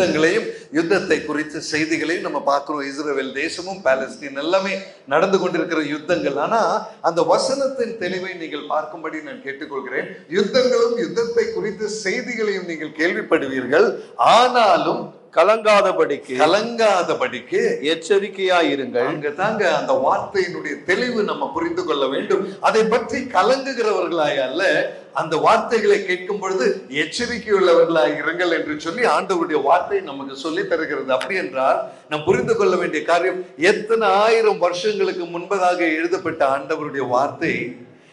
யுத்தங்களையும் யுத்தத்தை குறித்த செய்திகளையும் நம்ம பார்க்கிறோம். இஸ்ரவேல் தேசமும் பாலஸ்தீன் எல்லாமே நடந்து கொண்டிருக்கிற யுத்தங்கள். ஆனா அந்த வசனத்தின் தெளிவை நீங்கள் பார்க்கும்படி நான் கேட்டுக்கொள்கிறேன். யுத்தங்களும் யுத்தத்தை குறித்த செய்திகளையும் நீங்கள் கேள்விப்படுவீர்கள், ஆனாலும் கலங்காதபடிக்கு எச்சரிக்கையாயிருங்கள். அங்கதாங்க அந்த வார்த்தையினுடைய தெளிவு நம்ம புரிந்து கொள்ள வேண்டும். அதை பற்றி கலங்குகிறவர்களாய் அல்ல, அந்த வார்த்தைகளை கேட்கும் பொழுது எச்சரிக்கை உள்ளவர்களாய் இருங்கள் என்று சொல்லி ஆண்டவருடைய வார்த்தை நமக்கு சொல்லி தருகிறது. அப்படி என்றால் நாம் புரிந்து கொள்ள வேண்டிய காரியம், எத்தனை ஆயிரம் வருஷங்களுக்கு முன்பதாக எழுதப்பட்ட ஆண்டவருடைய வார்த்தை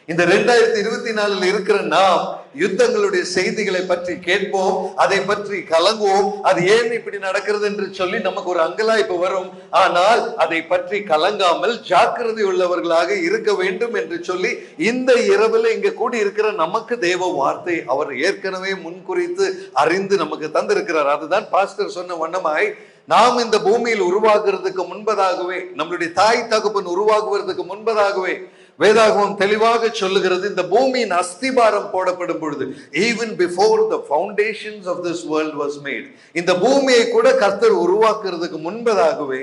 இந்த 2024 இருக்கிற நாம் யுத்தங்களுடைய செய்திகளை பற்றி கேட்போம், அதை பற்றி கலங்குவோம். அது ஏன் இப்படி நடக்கிறது என்று சொல்லி நமக்கு ஒரு அங்கலாய்ப்பு வரும். ஆனால் அதை பற்றி கலங்காமல் ஜாக்கிரதை உள்ளவர்களாக இருக்க வேண்டும் என்று சொல்லி இந்த இரவுல இங்க கூடி இருக்கிற நமக்கு தேவ வார்த்தை அவர் ஏற்கனவே முன்குறித்து அறிந்து நமக்கு தந்திருக்கிறார். அதுதான் பாஸ்டர் சொன்ன வண்ணமாய், நாம் இந்த பூமியில் உருவாக்குறதுக்கு முன்பதாகவே, நம்மளுடைய தாய் தகப்பன் உருவாகுவதற்கு முன்பதாகவே வேதாகமம் தெளிவாக சொல்லுகிறது, இந்த பூமியின் அஸ்திபாரம் போடப்படும் பொழுது, even before the foundations of this world was made, இந்த பூமியை கூட கர்த்தர் உருவாக்குறதுக்கு முன்பதாகவே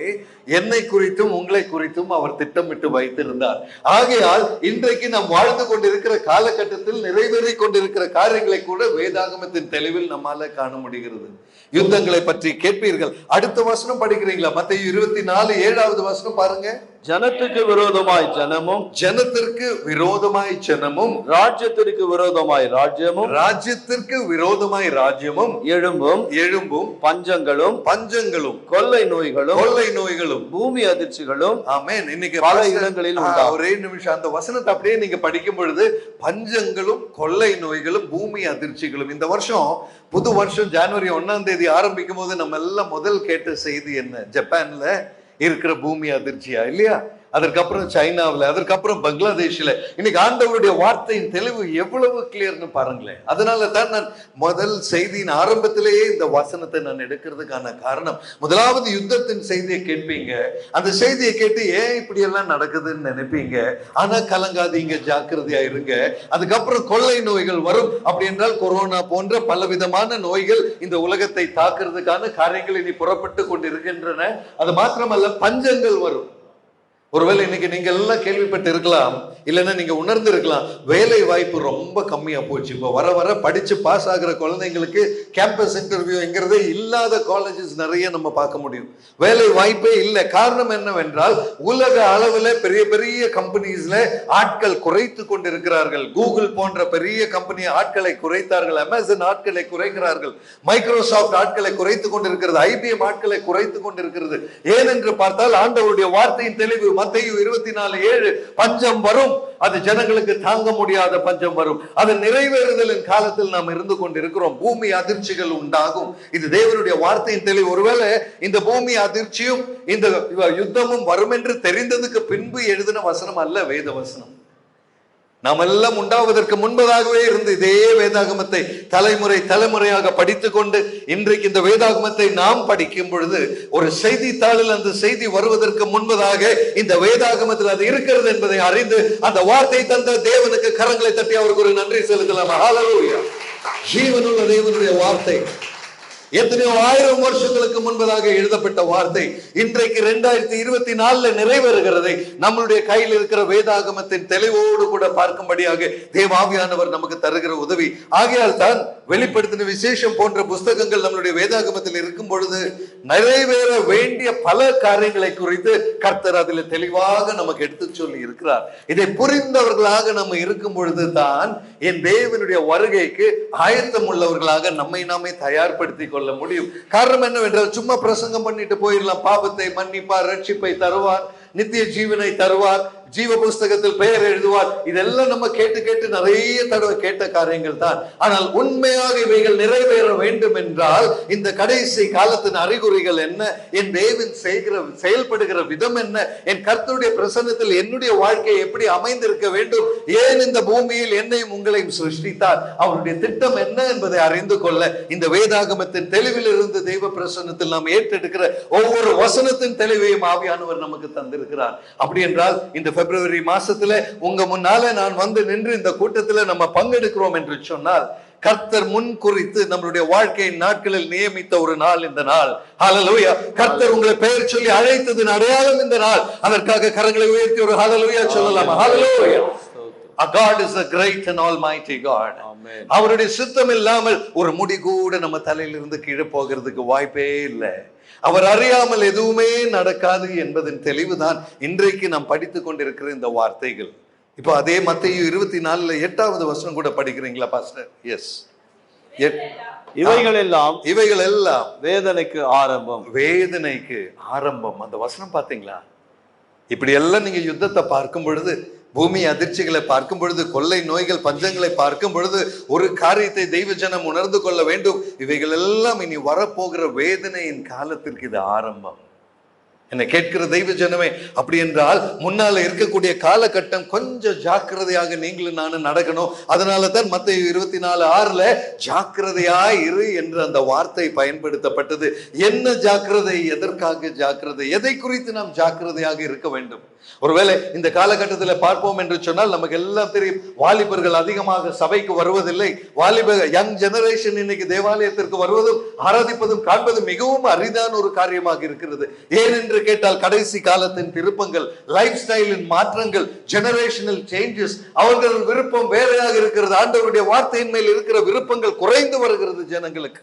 என்னை குறித்தும் உங்களை குறித்தும் அவர் திட்டமிட்டு வைத்திருந்தார். ஆகையால் இன்றைக்கு நாம் வாழ்ந்து கொண்டிருக்கிற காலகட்டத்தில் நிறைவேறி கொண்டிருக்கிற காரியங்களை கூட வேதாகமத்தின் தெளிவில் நம்மால காண முடிகிறது. யுத்தங்களை பற்றி கேட்பீர்கள். அடுத்த வசனம் படிக்கிறீங்களா? மத்தேயு 24:7 வசனம் பாருங்க. ஜனத்துக்கு விரோதமாய் ஜனமும், ஜனத்திற்கு விரோதமாய் ஜனமும், ராஜ்யத்திற்கு விரோதமாய் ராஜ்யமும், ராஜ்யத்திற்கு விரோதமாய் ராஜ்யமும் எழும்பும், பஞ்சங்களும், கொள்ளை நோய்களும், பூமி அதிர்ச்சிகளும். ஆமென். இன்னைக்கு பல இடங்களில் ஒரே நிமிஷம் அந்த வசனத்தை அப்படியே நீங்க படிக்கும் பொழுது, பஞ்சங்களும், கொள்ளை நோய்களும், பூமி அதிர்ச்சிகளும். இந்த வருஷம் புது வருஷம் ஜனவரி 1ஆம் தேதி ஆரம்பிக்கும் போது நம்ம எல்லாம் முதல் கேட்ட செய்தி என்ன? ஜப்பான்ல இருக்கிற பூமி அதிர்ச்சியா இல்லையா? அதற்கப்புறம் சைனாவில், அதற்கப்புறம் பங்களாதேஷ்ல. இன்னைக்கு ஆண்டவருடைய வார்த்தையின் தெளிவு எவ்வளவு கிளியர்னு பாருங்களேன். அதனால தான் நான் முதல் செய்தியின் ஆரம்பத்திலேயே இந்த வசனத்தை நான் எடுக்கிறதுக்கான காரணம், முதலாவது யுத்தத்தின் செய்தியை கேட்பீங்க. அந்த செய்தியை கேட்டு ஏன் இப்படி எல்லாம் நடக்குதுன்னு நினைப்பீங்க. ஆனா கலங்காதீங்க, ஜாக்கிரதையா இருங்க. அதுக்கப்புறம் கொள்ளை நோய்கள் வரும். அப்படி என்றால் கொரோனா போன்ற பலவிதமான நோய்கள் இந்த உலகத்தை தாக்குறதுக்கான காரியங்கள் இனி புறப்பட்டு கொண்டிருக்கின்றன. அது மாத்திரமல்ல, பஞ்சங்கள் வரும். ஒருவேளை இன்னைக்கு நீங்க எல்லாம் கேள்விப்பட்டு இருக்கலாம், இல்லைன்னா நீங்க உணர்ந்து இருக்கலாம், வேலை வாய்ப்பு ரொம்ப கம்மியா போச்சு. இப்போ வர வர படிச்சு பாஸ் ஆகிற குழந்தைங்களுக்கு கேம்பஸ் இன்டர்வியூங்கிறதே இல்லாத காலேஜஸ் நிறைய நம்ம பார்க்க முடியும். வேலை வாய்ப்பே இல்லை. காரணம் என்னவென்றால், உலக அளவில் பெரிய பெரிய கம்பெனிஸ்ல ஆட்கள் குறைத்து கொண்டிருக்கிறார்கள். கூகுள் போன்ற பெரிய கம்பெனி ஆட்களை குறைத்தார்கள், அமேசான் ஆட்களை குறைக்கிறார்கள், மைக்ரோசாப்ட் ஆட்களை குறைத்து கொண்டிருக்கிறது, ஐபிஎம் ஆட்களை குறைத்து கொண்டிருக்கிறது. ஏனென்று பார்த்தால் ஆண்டவருடைய வார்த்தையின் தெளிவு. மத்தேயு 24:7 பஞ்சம் வரும். அது ஜனங்களுக்கு தாங்க முடியாத பஞ்சம் வரும். அது நிறைவேறுதலின் காலத்தில் நாம் இருந்து கொண்டிருக்கிறோம். பூமி அதிர்ச்சிகள் உண்டாகும். இது தேவனுடைய வார்த்தையின் தெளிவு. ஒருவேளை இந்த பூமி அதிர்ச்சியும் இந்த யுத்தமும் வரும் என்று தெரிந்ததுக்கு பின்பு எழுதின வசனம் அல்ல வேத வசனம். நாம் எல்லாம் உண்டாவதற்கு முன்பதாகவே இருந்து இதே வேதாகமத்தை தலைமுறையாக படித்துக் கொண்டு இன்றைக்கு இந்த வேதாகமத்தை நாம் படிக்கும் பொழுது, ஒரு செய்தித்தாளில் அந்த செய்தி வருவதற்கு முன்பதாக இந்த வேதாகமத்தில் அது இருக்கிறது என்பதை அறிந்து அந்த வார்த்தை தந்த தேவனுக்கு கரங்களை தட்டி அவருக்கு ஒரு நன்றி செலுத்தலாம். ஹல்லேலூயா. ஜீவனுள்ள தேவனுடைய வார்த்தை எத்தனையோ ஆயிரம் வருஷங்களுக்கு முன்பதாக எழுதப்பட்ட வார்த்தை இன்றைக்கு 2024 நிறைவேறுகிறதை நம்மளுடைய கையில் இருக்கிற வேதாகமத்தின் தெளிவோடு கூட பார்க்கும்படியாக தேவாவியானவர் நமக்கு தருகிற உதவி. ஆகையால் தான் வெளிப்படுத்தின விசேஷம் போன்ற புஸ்தகங்கள் நம்மளுடைய வேதாகமத்தில் இருக்கும் பொழுது நிறைவேற வேண்டிய பல காரியங்களை குறித்து கர்த்தர் அதில் தெளிவாக நமக்கு எடுத்து சொல்லி இருக்கிறார். இதை புரிந்தவர்களாக நம்ம இருக்கும் பொழுது தான் என் தேவனுடைய வருகைக்கு ஆயத்தம் உள்ளவர்களாக நம்மை நாமே தயார்படுத்தி கொள்ள முடியும். காரணம் என்னவென்றால், சும்மா பிரசங்கம் பண்ணிட்டு போயிடலாம். பாவத்தை மன்னிப்பார், ரட்சிப்பை தருவார், நித்திய ஜீவனை தருவார், ஜீவ புஸ்தகத்தில் பெயர் எழுதுவார். இதெல்லாம் நம்ம கேட்டு நிறைய தடவை கேட்ட காரியங்கள் தான். ஆனால் உண்மையாக இவைகள் நிறைவேற வேண்டும் என்றால் இந்த கடைசி காலத்தின் அறிகுறிகள் என்ன, என் தேவன் செயல்படுகிற விதம் என்ன, என் கர்த்தருடைய பிரசன்னத்தில் என்னுடைய வாழ்க்கை எப்படி அமைந்திருக்க வேண்டும், ஏன் இந்த பூமியில் என்னையும் உங்களையும் சிருஷ்டித்தார், அவருடைய திட்டம் என்ன என்பதை அறிந்து கொள்ள இந்த வேதாகமத்தின் தெளிவில் இருந்து தெய்வ பிரசன்னத்தில் நாம் ஏற்றெடுக்கிற ஒவ்வொரு வசனத்தின் தெளிவையும் ஆவியானவர் நமக்கு தந்திருக்கிறார். அப்படி என்றால் இந்த பிப்ரவரி மாசத்துல உங்க முன்னால நான் வந்து நின்று இந்த கூட்டத்துல நம்ம பங்கெடுக்கிறோம் என்று சொன்னால் கர்த்தர் முன் குறித்து நம்மளுடைய வாழ்க்கையின் நாட்களில் நியமித்த ஒரு நாள் இந்த நாள். ஹalleluya. கர்த்தர் உங்களை பெயர் சொல்லி அழைத்ததின் அடையாளம் இந்த நாள். அதற்காக கரங்களை உயர்த்தி ஒரு ஹalleluya சொல்லலாம். ஹalleluya. Our God is a great and almighty God. அவருடைய சித்தம் இல்லாமல் ஒரு முடி கூட நம்ம தலையிலிருந்து கீழே போகிறதுக்கு வாய்ப்பே இல்லை. அவர் அறியாமல் எதுவுமே நடக்காது என்பதன் தெளிவுதான் இன்றைக்கு நாம் படித்துக் கொண்டிருக்கிற இந்த வார்த்தைகள். இப்போ அதே மத்தேயு 24 8வது வசனம் கூட படிக்கிறீங்களா பாஸ்டர்? எஸ். இவைகள் எல்லாம் வேதனைக்கு ஆரம்பம். வேதனைக்கு ஆரம்பம். அந்த வசனம் பாத்தீங்களா? இப்படி எல்லாம் நீங்க யுத்தத்தை பார்க்கும் பொழுது, பூமி அதிர்ச்சிகளை பார்க்கும் பொழுது, கொள்ளை நோய்கள் பஞ்சங்களை பார்க்கும் பொழுது, ஒரு காரியத்தை தெய்வ ஜனம் உணர்ந்து கொள்ள வேண்டும். இவைகள் எல்லாம் இனி வரப்போகிற வேதனையின் காலத்திற்கு இது ஆரம்பம். என்னை கேட்கிற தெய்வ ஜனமே, அப்படி என்றால் முன்னால இருக்கக்கூடிய காலகட்டம் கொஞ்சம் ஜாக்கிரதையாக நீங்களும் நானும் நடக்கணும். அதனால தான் மத்தேயு 24:6 ஜாக்கிரதையாய் இரு என்று அந்த வார்த்தை பயன்படுத்தப்பட்டது. என்ன ஜாக்கிரதை? எதற்காக ஜாக்கிரதை? எதை குறித்து நாம் ஜாக்கிரதையாக இருக்க வேண்டும்? ஒருவேளை இந்த காலகட்டத்தில் பார்ப்போம் என்று சொன்னால் நமக்கு எல்லாம் தெரியும், வாலிபர்கள் அதிகமாக சபைக்கு வருவதில்லை. யங் ஜெனரேஷன் இன்னைக்கு தேவாலயத்திற்கு வருவதும் ஆராதிப்பதும் காண்பதும் மிகவும் அரிதான ஒரு காரியமாக இருக்கிறது. ஏனென்று கேட்டால் கடைசி காலத்தின் திருப்பங்கள், லைஃப் ஸ்டைலின் மாற்றங்கள், ஜெனரேஷனல் சேஞ்சஸ், அவர்கள் விருப்பம் வேறையாக இருக்கிறது. ஆண்டவருடைய வார்த்தையின் மேல் இருக்கிற விருப்பங்கள் குறைந்து வருகிறது ஜனங்களுக்கு.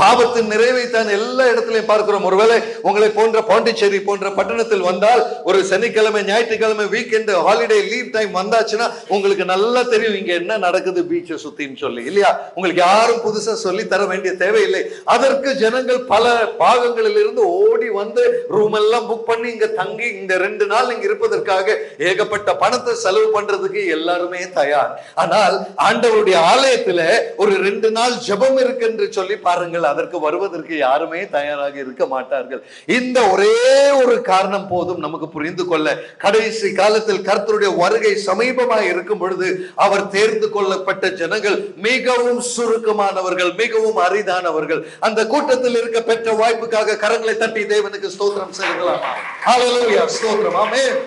பாவத்தின் நிறைவை தான் எல்லா இடத்திலையும் பார்க்கிறோம். ஒருவேளை உங்களை போன்ற பாண்டிச்சேரி போன்ற பட்டணத்தில் வந்தால், ஒரு சனிக்கிழமை ஞாயிற்றுக்கிழமை வீக்கெண்ட் ஹாலிடே லீவ் டைம் வந்தாச்சுன்னா உங்களுக்கு நல்லா தெரியும் இங்க என்ன நடக்குது பீச்சை சுத்தின்னு சொல்லி, இல்லையா? உங்களுக்கு யாரும் புதுசா சொல்லி தர வேண்டிய தேவையில்லை. அதற்கு ஜனங்கள் பல பாகங்களில் இருந்து ஓடி வந்து ரூம் எல்லாம் புக் பண்ணி இங்க தங்கி இந்த 2 நாள் இங்க இருப்பதற்காக ஏகப்பட்ட பணத்தை செலவு பண்றதுக்கு எல்லாருமே தயார். ஆனால் ஆண்டவருடைய ஆலயத்துல ஒரு 2 நாள் ஜெபம் இருக்கு என்று சொல்லி பாருங்கள், அதற்கு வருவதற்கு யாருமே தயாராக இருக்க மாட்டார்கள். இந்த ஒரே ஒரு காரணம் போதும் நமக்கு புரிந்து கொள்ள, கடைசி காலத்தில் கர்த்தருடைய வருகை சமீபமாய் இருக்கும் பொழுது அவர் தேர்ந்து கொள்ளப்பட்ட ஜனங்கள் மிகவும் சுருக்கமானவர்கள், மிகவும் அரிதானவர்கள். அந்த கூட்டத்தில் இருக்க பெற்ற வாய்ப்புக்காக கரங்களை தட்டி தேவனுக்கு ஸ்தோத்திரம் செய்யலாம். ஹல்லேலூயா, ஸ்தோத்திரம், ஆமென்.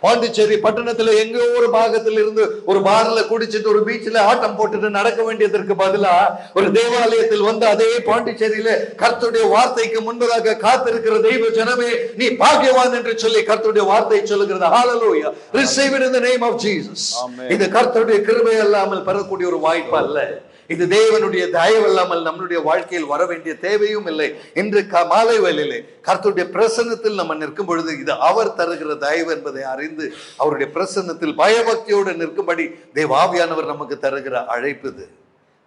பாண்டிச்சேரி பட்டணத்துல எங்கோ ஒரு பாகத்தில் இருந்து ஒரு பார்ல குடிச்சிட்டு ஒரு பீச்ல ஆட்டம் போட்டுட்டு நடக்க வேண்டியதற்கு பதிலா ஒரு தேவாலயத்தில் வந்து அதே பாண்டிச்சேரியில கர்த்தருடைய வார்த்தைக்கு முன்பதாக காத்திருக்கிற தெய்வ ஜனமே, நீ பாக்கியவான் என்று சொல்லி கர்த்தருடைய வார்த்தை சொல்லுகிறது. Hallelujah, receive it in the name of Jesus. இது கர்த்தருடைய கிருபை அல்லாமல் பெறக்கூடிய ஒரு வாய்ப்பு அல்ல. இது தேவனுடைய தயவு இல்லாமல் நம்மளுடைய வாழ்க்கையில் வர வேண்டிய தேவையும் இல்லை. இன்று மாலை வேளையிலே கர்த்தருடைய பிரசன்னத்தில் நம்ம நிற்கும் பொழுது இது அவர் தருகிற தயவு என்பதை அறிந்து அவருடைய பிரசன்னத்தில் பயபக்தியோடு நிற்கும்படி தேவாவியானவர் நமக்கு தருகிற அழைப்பு இது.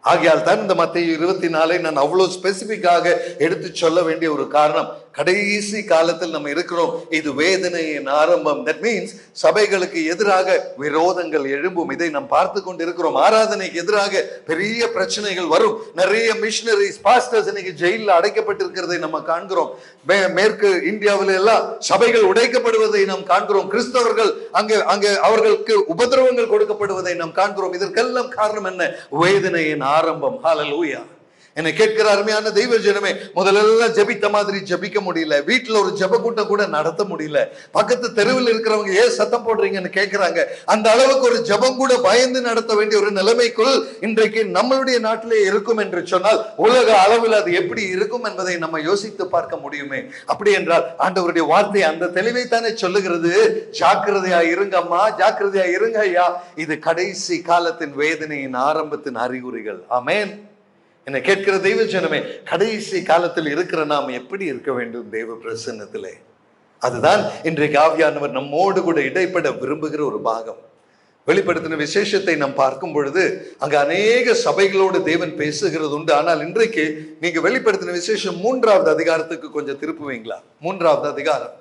ஆகையால் தான் இந்த மத்தேயு 24 நான் அவ்வளவு ஸ்பெசிபிக்காக எடுத்து சொல்ல வேண்டிய ஒரு காரணம். கடைசி காலத்தில் நம்ம இருக்கிறோம். இது வேதனையின் ஆரம்பம். தட் மீன்ஸ் சபைகளுக்கு எதிராக விரோதங்கள் எழும்பும். இதை நாம் பார்த்து கொண்டு இருக்கிறோம். ஆராதனைக்கு எதிராக பெரிய பிரச்சனைகள் வரும். நிறைய மிஷனரிஸ், பாஸ்டர்ஸ் இன்னைக்கு ஜெயிலில் அடைக்கப்பட்டிருக்கிறதை நம்ம காண்கிறோம். மேற்கு இந்தியாவில் எல்லாம் சபைகள் உடைக்கப்படுவதை நாம் காண்கிறோம். கிறிஸ்தவர்கள் அங்கே அவர்களுக்கு உபதிரவங்கள் கொடுக்கப்படுவதை நாம் காண்கிறோம். இதற்கெல்லாம் காரணம் என்ன? வேதனையின் ஆரம்பம். ஹல்லேலூயா. என்னை கேட்கிற அருமையான தெய்வ ஜனமே, முதல்ல ஜெபித்த மாதிரி ஜெபிக்க முடியல. வீட்டுல ஒரு ஜெப கூட்டம் கூட நடத்த முடியல. பக்கத்து தெருவில் இருக்கிறவங்க ஏன் சத்தம் போடுறீங்கன்னு கேட்கிறாங்க. அந்த அளவுக்கு ஒரு ஜெபம் கூட பயந்து நடத்த வேண்டிய ஒரு நிலைமைக்குள் இன்றைக்கு நம்மளுடைய நாட்டிலே இருக்கும் என்று சொன்னால் உலக அளவில் அது எப்படி இருக்கும் என்பதை நம்ம யோசித்து பார்க்க முடியுமே. அப்படி என்றால் ஆண்டவருடைய வார்த்தை அந்த தெளிவை தானே சொல்லுகிறது. ஜாக்கிரதையா இருங்க அம்மா, ஜாக்கிரதையா இருங்க ஐயா. இது கடைசி காலத்தின் வேதனையின் ஆரம்பத்தின் அறிகுறிகள். ஆமென். என்னை கேட்கிற தெய்வ ஜனமே, கடைசி காலத்தில் இருக்கிற நாம் எப்படி இருக்க வேண்டும் தேவ பிரசன்னத்திலே? அதுதான் இன்றைக்கு ஆவியானவர் நம்மோடு கூட இடைப்பட விரும்புகிற ஒரு பாகம். வெளிப்படுத்தின விசேஷத்தை நாம் பார்க்கும் பொழுது அங்க அநேக சபைகளோடு தேவன் பேசுகிறது உண்டு. ஆனால் இன்றைக்கு நீங்க வெளிப்படுத்தின விசேஷம் 3வது அதிகாரத்துக்கு கொஞ்சம் திருப்புவீங்களா? 3வது அதிகாரம்.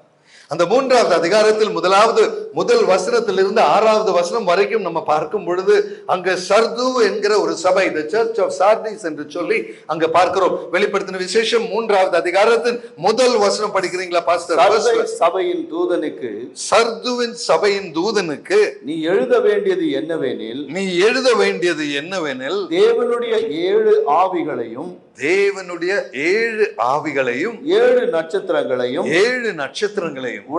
அந்த 3வது அதிகாரத்தில் முதல் வசனத்திலிருந்து 6வது வசனம் வரைக்கும் நம்ம பார்க்கும் பொழுது அங்க சர்து என்கிற ஒரு சபை, the Church of Sardis என்று சொல்லி அங்க பார்க்கிறோம். வெளிப்படுத்தின விசேஷம் 3வது அதிகாரத்தின் முதல் வசனம் படிக்கிறீங்களா பாஸ்டர்? சபையின் தூதனுக்கு, சர்துவின் சபையின் தூதனுக்கு நீ எழுத வேண்டியது என்னவெனில், தேவனுடைய 7 ஆவிகளையும் 7 ஆவிகளையும் 7 நட்சத்திரங்களையும் ஆவிகளையும்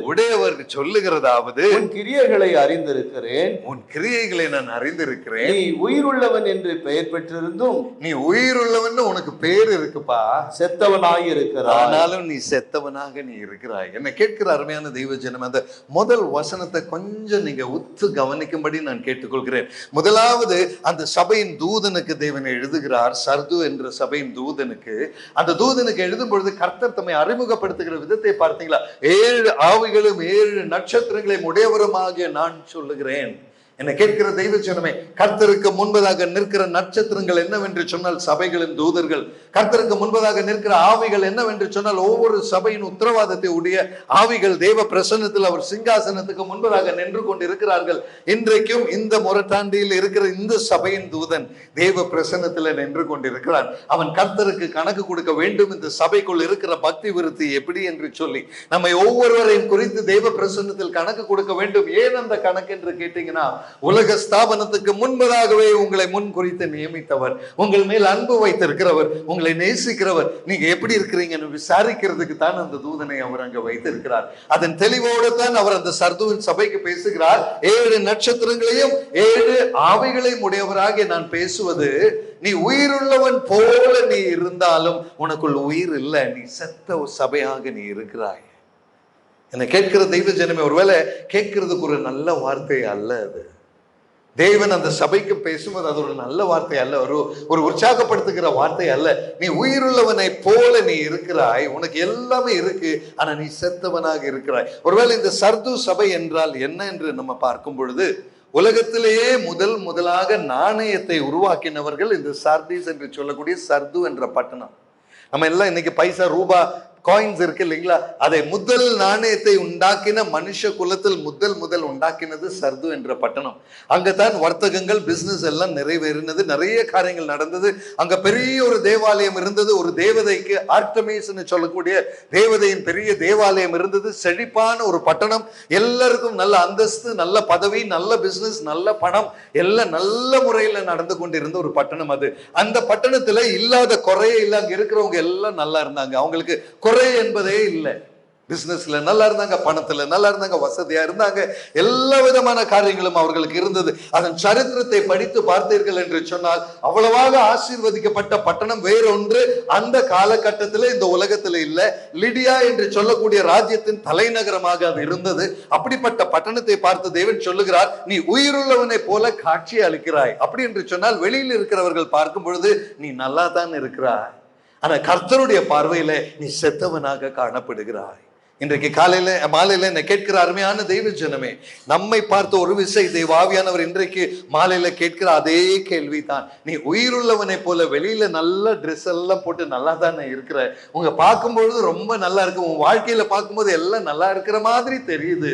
உடையவர் சொல்லுகிறதாவது உன் கிரியைகளை அறிந்திருக்கிறேன். உன் கிரியைகளை நான் அறிந்திருக்கிறேன். நீ உயிருள்ளவன் என்று பெயர் பெற்றிருந்தும் நீ உயிருள்ளவன் உனக்கு பேர் இருக்குப்பா, செத்தவனாய் இருக்கிறாய். ஆனாலும் நீ செத்தவனாக நீ இருக்கிறாய். என்ன கேட்கிற அருமையான தெய்வ ஜனம், அந்த முதல் வசனத்தை கொஞ்சம் நீங்க உத்து கவனிக்கும்படி நான் கேட்டுக்கொள்கிறேன். முதலாவது அந்த சபையின் தூதனுக்கு தேவன் எழுதுகிறார். சர்து என்ற சபையின் தூதனுக்கு, அந்த தூதனுக்கு எழுதும் பொழுது கர்த்தர் தம்மை அறிமுகப்படுத்துகிற விதத்தை பார்த்தீங்களா? 7 ஆவிகளும் 7 நட்சத்திரங்களையும் உடையவருமாகிய நான் சொல்லுகிறேன். என்னை கேட்கிற தெய்வ ஜனமே, கர்த்தருக்கு முன்பதாக நிற்கிற நட்சத்திரங்கள் என்னவென்று சொன்னால் சபைகளின் தூதர்கள். கர்த்தருக்கு முன்பதாக நிற்கிற ஆவிகள் என்னவென்று சொன்னால் ஒவ்வொரு சபையின் உத்தரவாதத்தை உடைய ஆவிகள். தேவ பிரசன்னத்தில் அவர் சிங்காசனத்துக்கு முன்பதாக நின்று கொண்டிருக்கிறார்கள். இன்றைக்கும் இந்த முரட்டாண்டியில் இருக்கிற இந்த சபையின் தூதன் தேவ பிரசன்னத்தில் நின்று கொண்டிருக்கிறான். அவன் கர்த்தருக்கு கணக்கு கொடுக்க வேண்டும். இந்த சபைக்குள் இருக்கிற பக்தி விருத்தி எப்படி என்று சொல்லி நம்மை ஒவ்வொருவரையும் குறித்து தேவ பிரசன்னத்தில் கணக்கு கொடுக்க வேண்டும். ஏன் அந்த கணக்கு என்று கேட்டீங்கன்னா, உலக ஸ்தாபனத்துக்கு முன்பதாகவே உங்களை முன் குறித்து நியமித்தவர், உங்கள் மேல் அன்பு வைத்திருக்கிறவர், உங்களை நேசிக்கிறவர், நீங்க எப்படி இருக்கிறீங்கன்னு விசாரிக்கிறதுக்கு தான் அந்த தூதனை அவர் அங்க வைத்திருக்கிறார். அதன் தெளிவோடு தான் அவர் அந்த சர்துவின் சபைக்கு பேசுகிறார். 7 நட்சத்திரங்களையும் 7 ஆவிகளையும் உடையவராக நான் பேசுவது, நீ உயிருள்ளவன் போல நீ இருந்தாலும் உனக்குள் உயிர் இல்லை, நீ செத்த சபையாக நீ இருக்கிறாய். என்னை கேட்கிற தெய்வ ஜனமே, ஒருவேளை கேட்கறதுக்கு ஒரு நல்ல வார்த்தை அல்ல அது. தேவன் அந்த சபைக்கு பேசும்போது அது ஒரு நல்ல வார்த்தை அல்ல, ஒரு உற்சாகப்படுத்துகிற வார்த்தை அல்ல. நீ உயிருள்ளவனை போல நீ இருக்கிறாய், உனக்கு எல்லாமே இருக்கு, ஆனா நீ செத்தவனாக இருக்கிறாய். ஒருவேளை இந்த சர்து சபை என்றால் என்ன என்று நம்ம பார்க்கும் பொழுது, உலகத்திலேயே முதலாக நாணயத்தை உருவாக்கினவர்கள் இந்த சார்தீஸ் என்று சொல்லக்கூடிய சர்து என்ற பட்டணம். நம்ம எல்லாம் இன்னைக்கு பைசா, ரூபா, காயின்ஸ் இருக்கு இல்லைங்களா? அதை முதல் நாணயத்தை உண்டாக்கின மனுஷ குலத்தில் முதல் உண்டாக்கினது சர்து என்ற பட்டணம். அங்கதான் வர்த்தகங்கள், பிசினஸ் எல்லாம் நிறைவேறினது, நிறைய காரியங்கள் நடந்தது. அங்க பெரிய ஒரு தேவாலயம் இருந்தது. ஒரு தேவதைக்கு, ஆர்டமிஸ் சொல்லக்கூடிய தேவதையின் பெரிய தேவாலயம் இருந்தது. செழிப்பான ஒரு பட்டணம், எல்லாருக்கும் நல்ல அந்தஸ்து, நல்ல பதவி, நல்ல பிசினஸ், நல்ல பணம், எல்லாம் நல்ல முறையில நடந்து கொண்டிருந்த ஒரு பட்டணம் அது. அந்த பட்டணத்துல இல்லாத குறையே இல்லை. அங்க இருக்கிறவங்க எல்லாம் நல்லா இருந்தாங்க, அவங்களுக்கு குறை என்பதே இல்லை. பிசினஸ்ல நல்லா இருந்தாங்க, பணத்துல நல்லா இருந்தாங்க, வசதியா இருந்தாங்க, எல்லா விதமான காரியங்களும் அவர்களுக்கு இருந்தது. அதன் சரித்திரத்தை படித்து பார்த்தீர்கள் என்று சொன்னால் அவ்வளவாக ஆசீர்வதிக்கப்பட்ட பட்டணம் வேறொன்று அந்த காலகட்டத்தில் இந்த உலகத்துல இல்ல. லிடியா என்று சொல்லக்கூடிய ராஜ்யத்தின் தலைநகரமாக அது இருந்தது. அப்படிப்பட்ட பட்டணத்தை பார்த்து தேவன் சொல்லுகிறார், நீ உயிருள்ளவனை போல காட்சி அளிக்கிறாய். அப்படி என்று சொன்னால் வெளியில் இருக்கிறவர்கள் பார்க்கும் பொழுது நீ நல்லா தான் இருக்கிறாய், ஆனா கர்த்தருடைய பார்வையில நீ செத்தவனாக காணப்படுகிறாய். இன்றைக்கு காலையில மாலையில என்ன கேட்கிற அருமையான தெய்வ ஜனமே, நம்மை பார்த்து ஒரு விஷயத்தை ஆவியானவர் இன்றைக்கு மாலையில கேட்கிற அதே கேள்விதான். நீ உயிருள்ளவனை போல வெளியில நல்ல ட்ரெஸ் எல்லாம் போட்டு நல்லா தானே இருக்கிற, உங்க பார்க்கும்பொழுது ரொம்ப நல்லா இருக்கு, உன் வாழ்க்கையில பார்க்கும்போது எல்லாம் நல்லா இருக்கிற மாதிரி தெரியுது,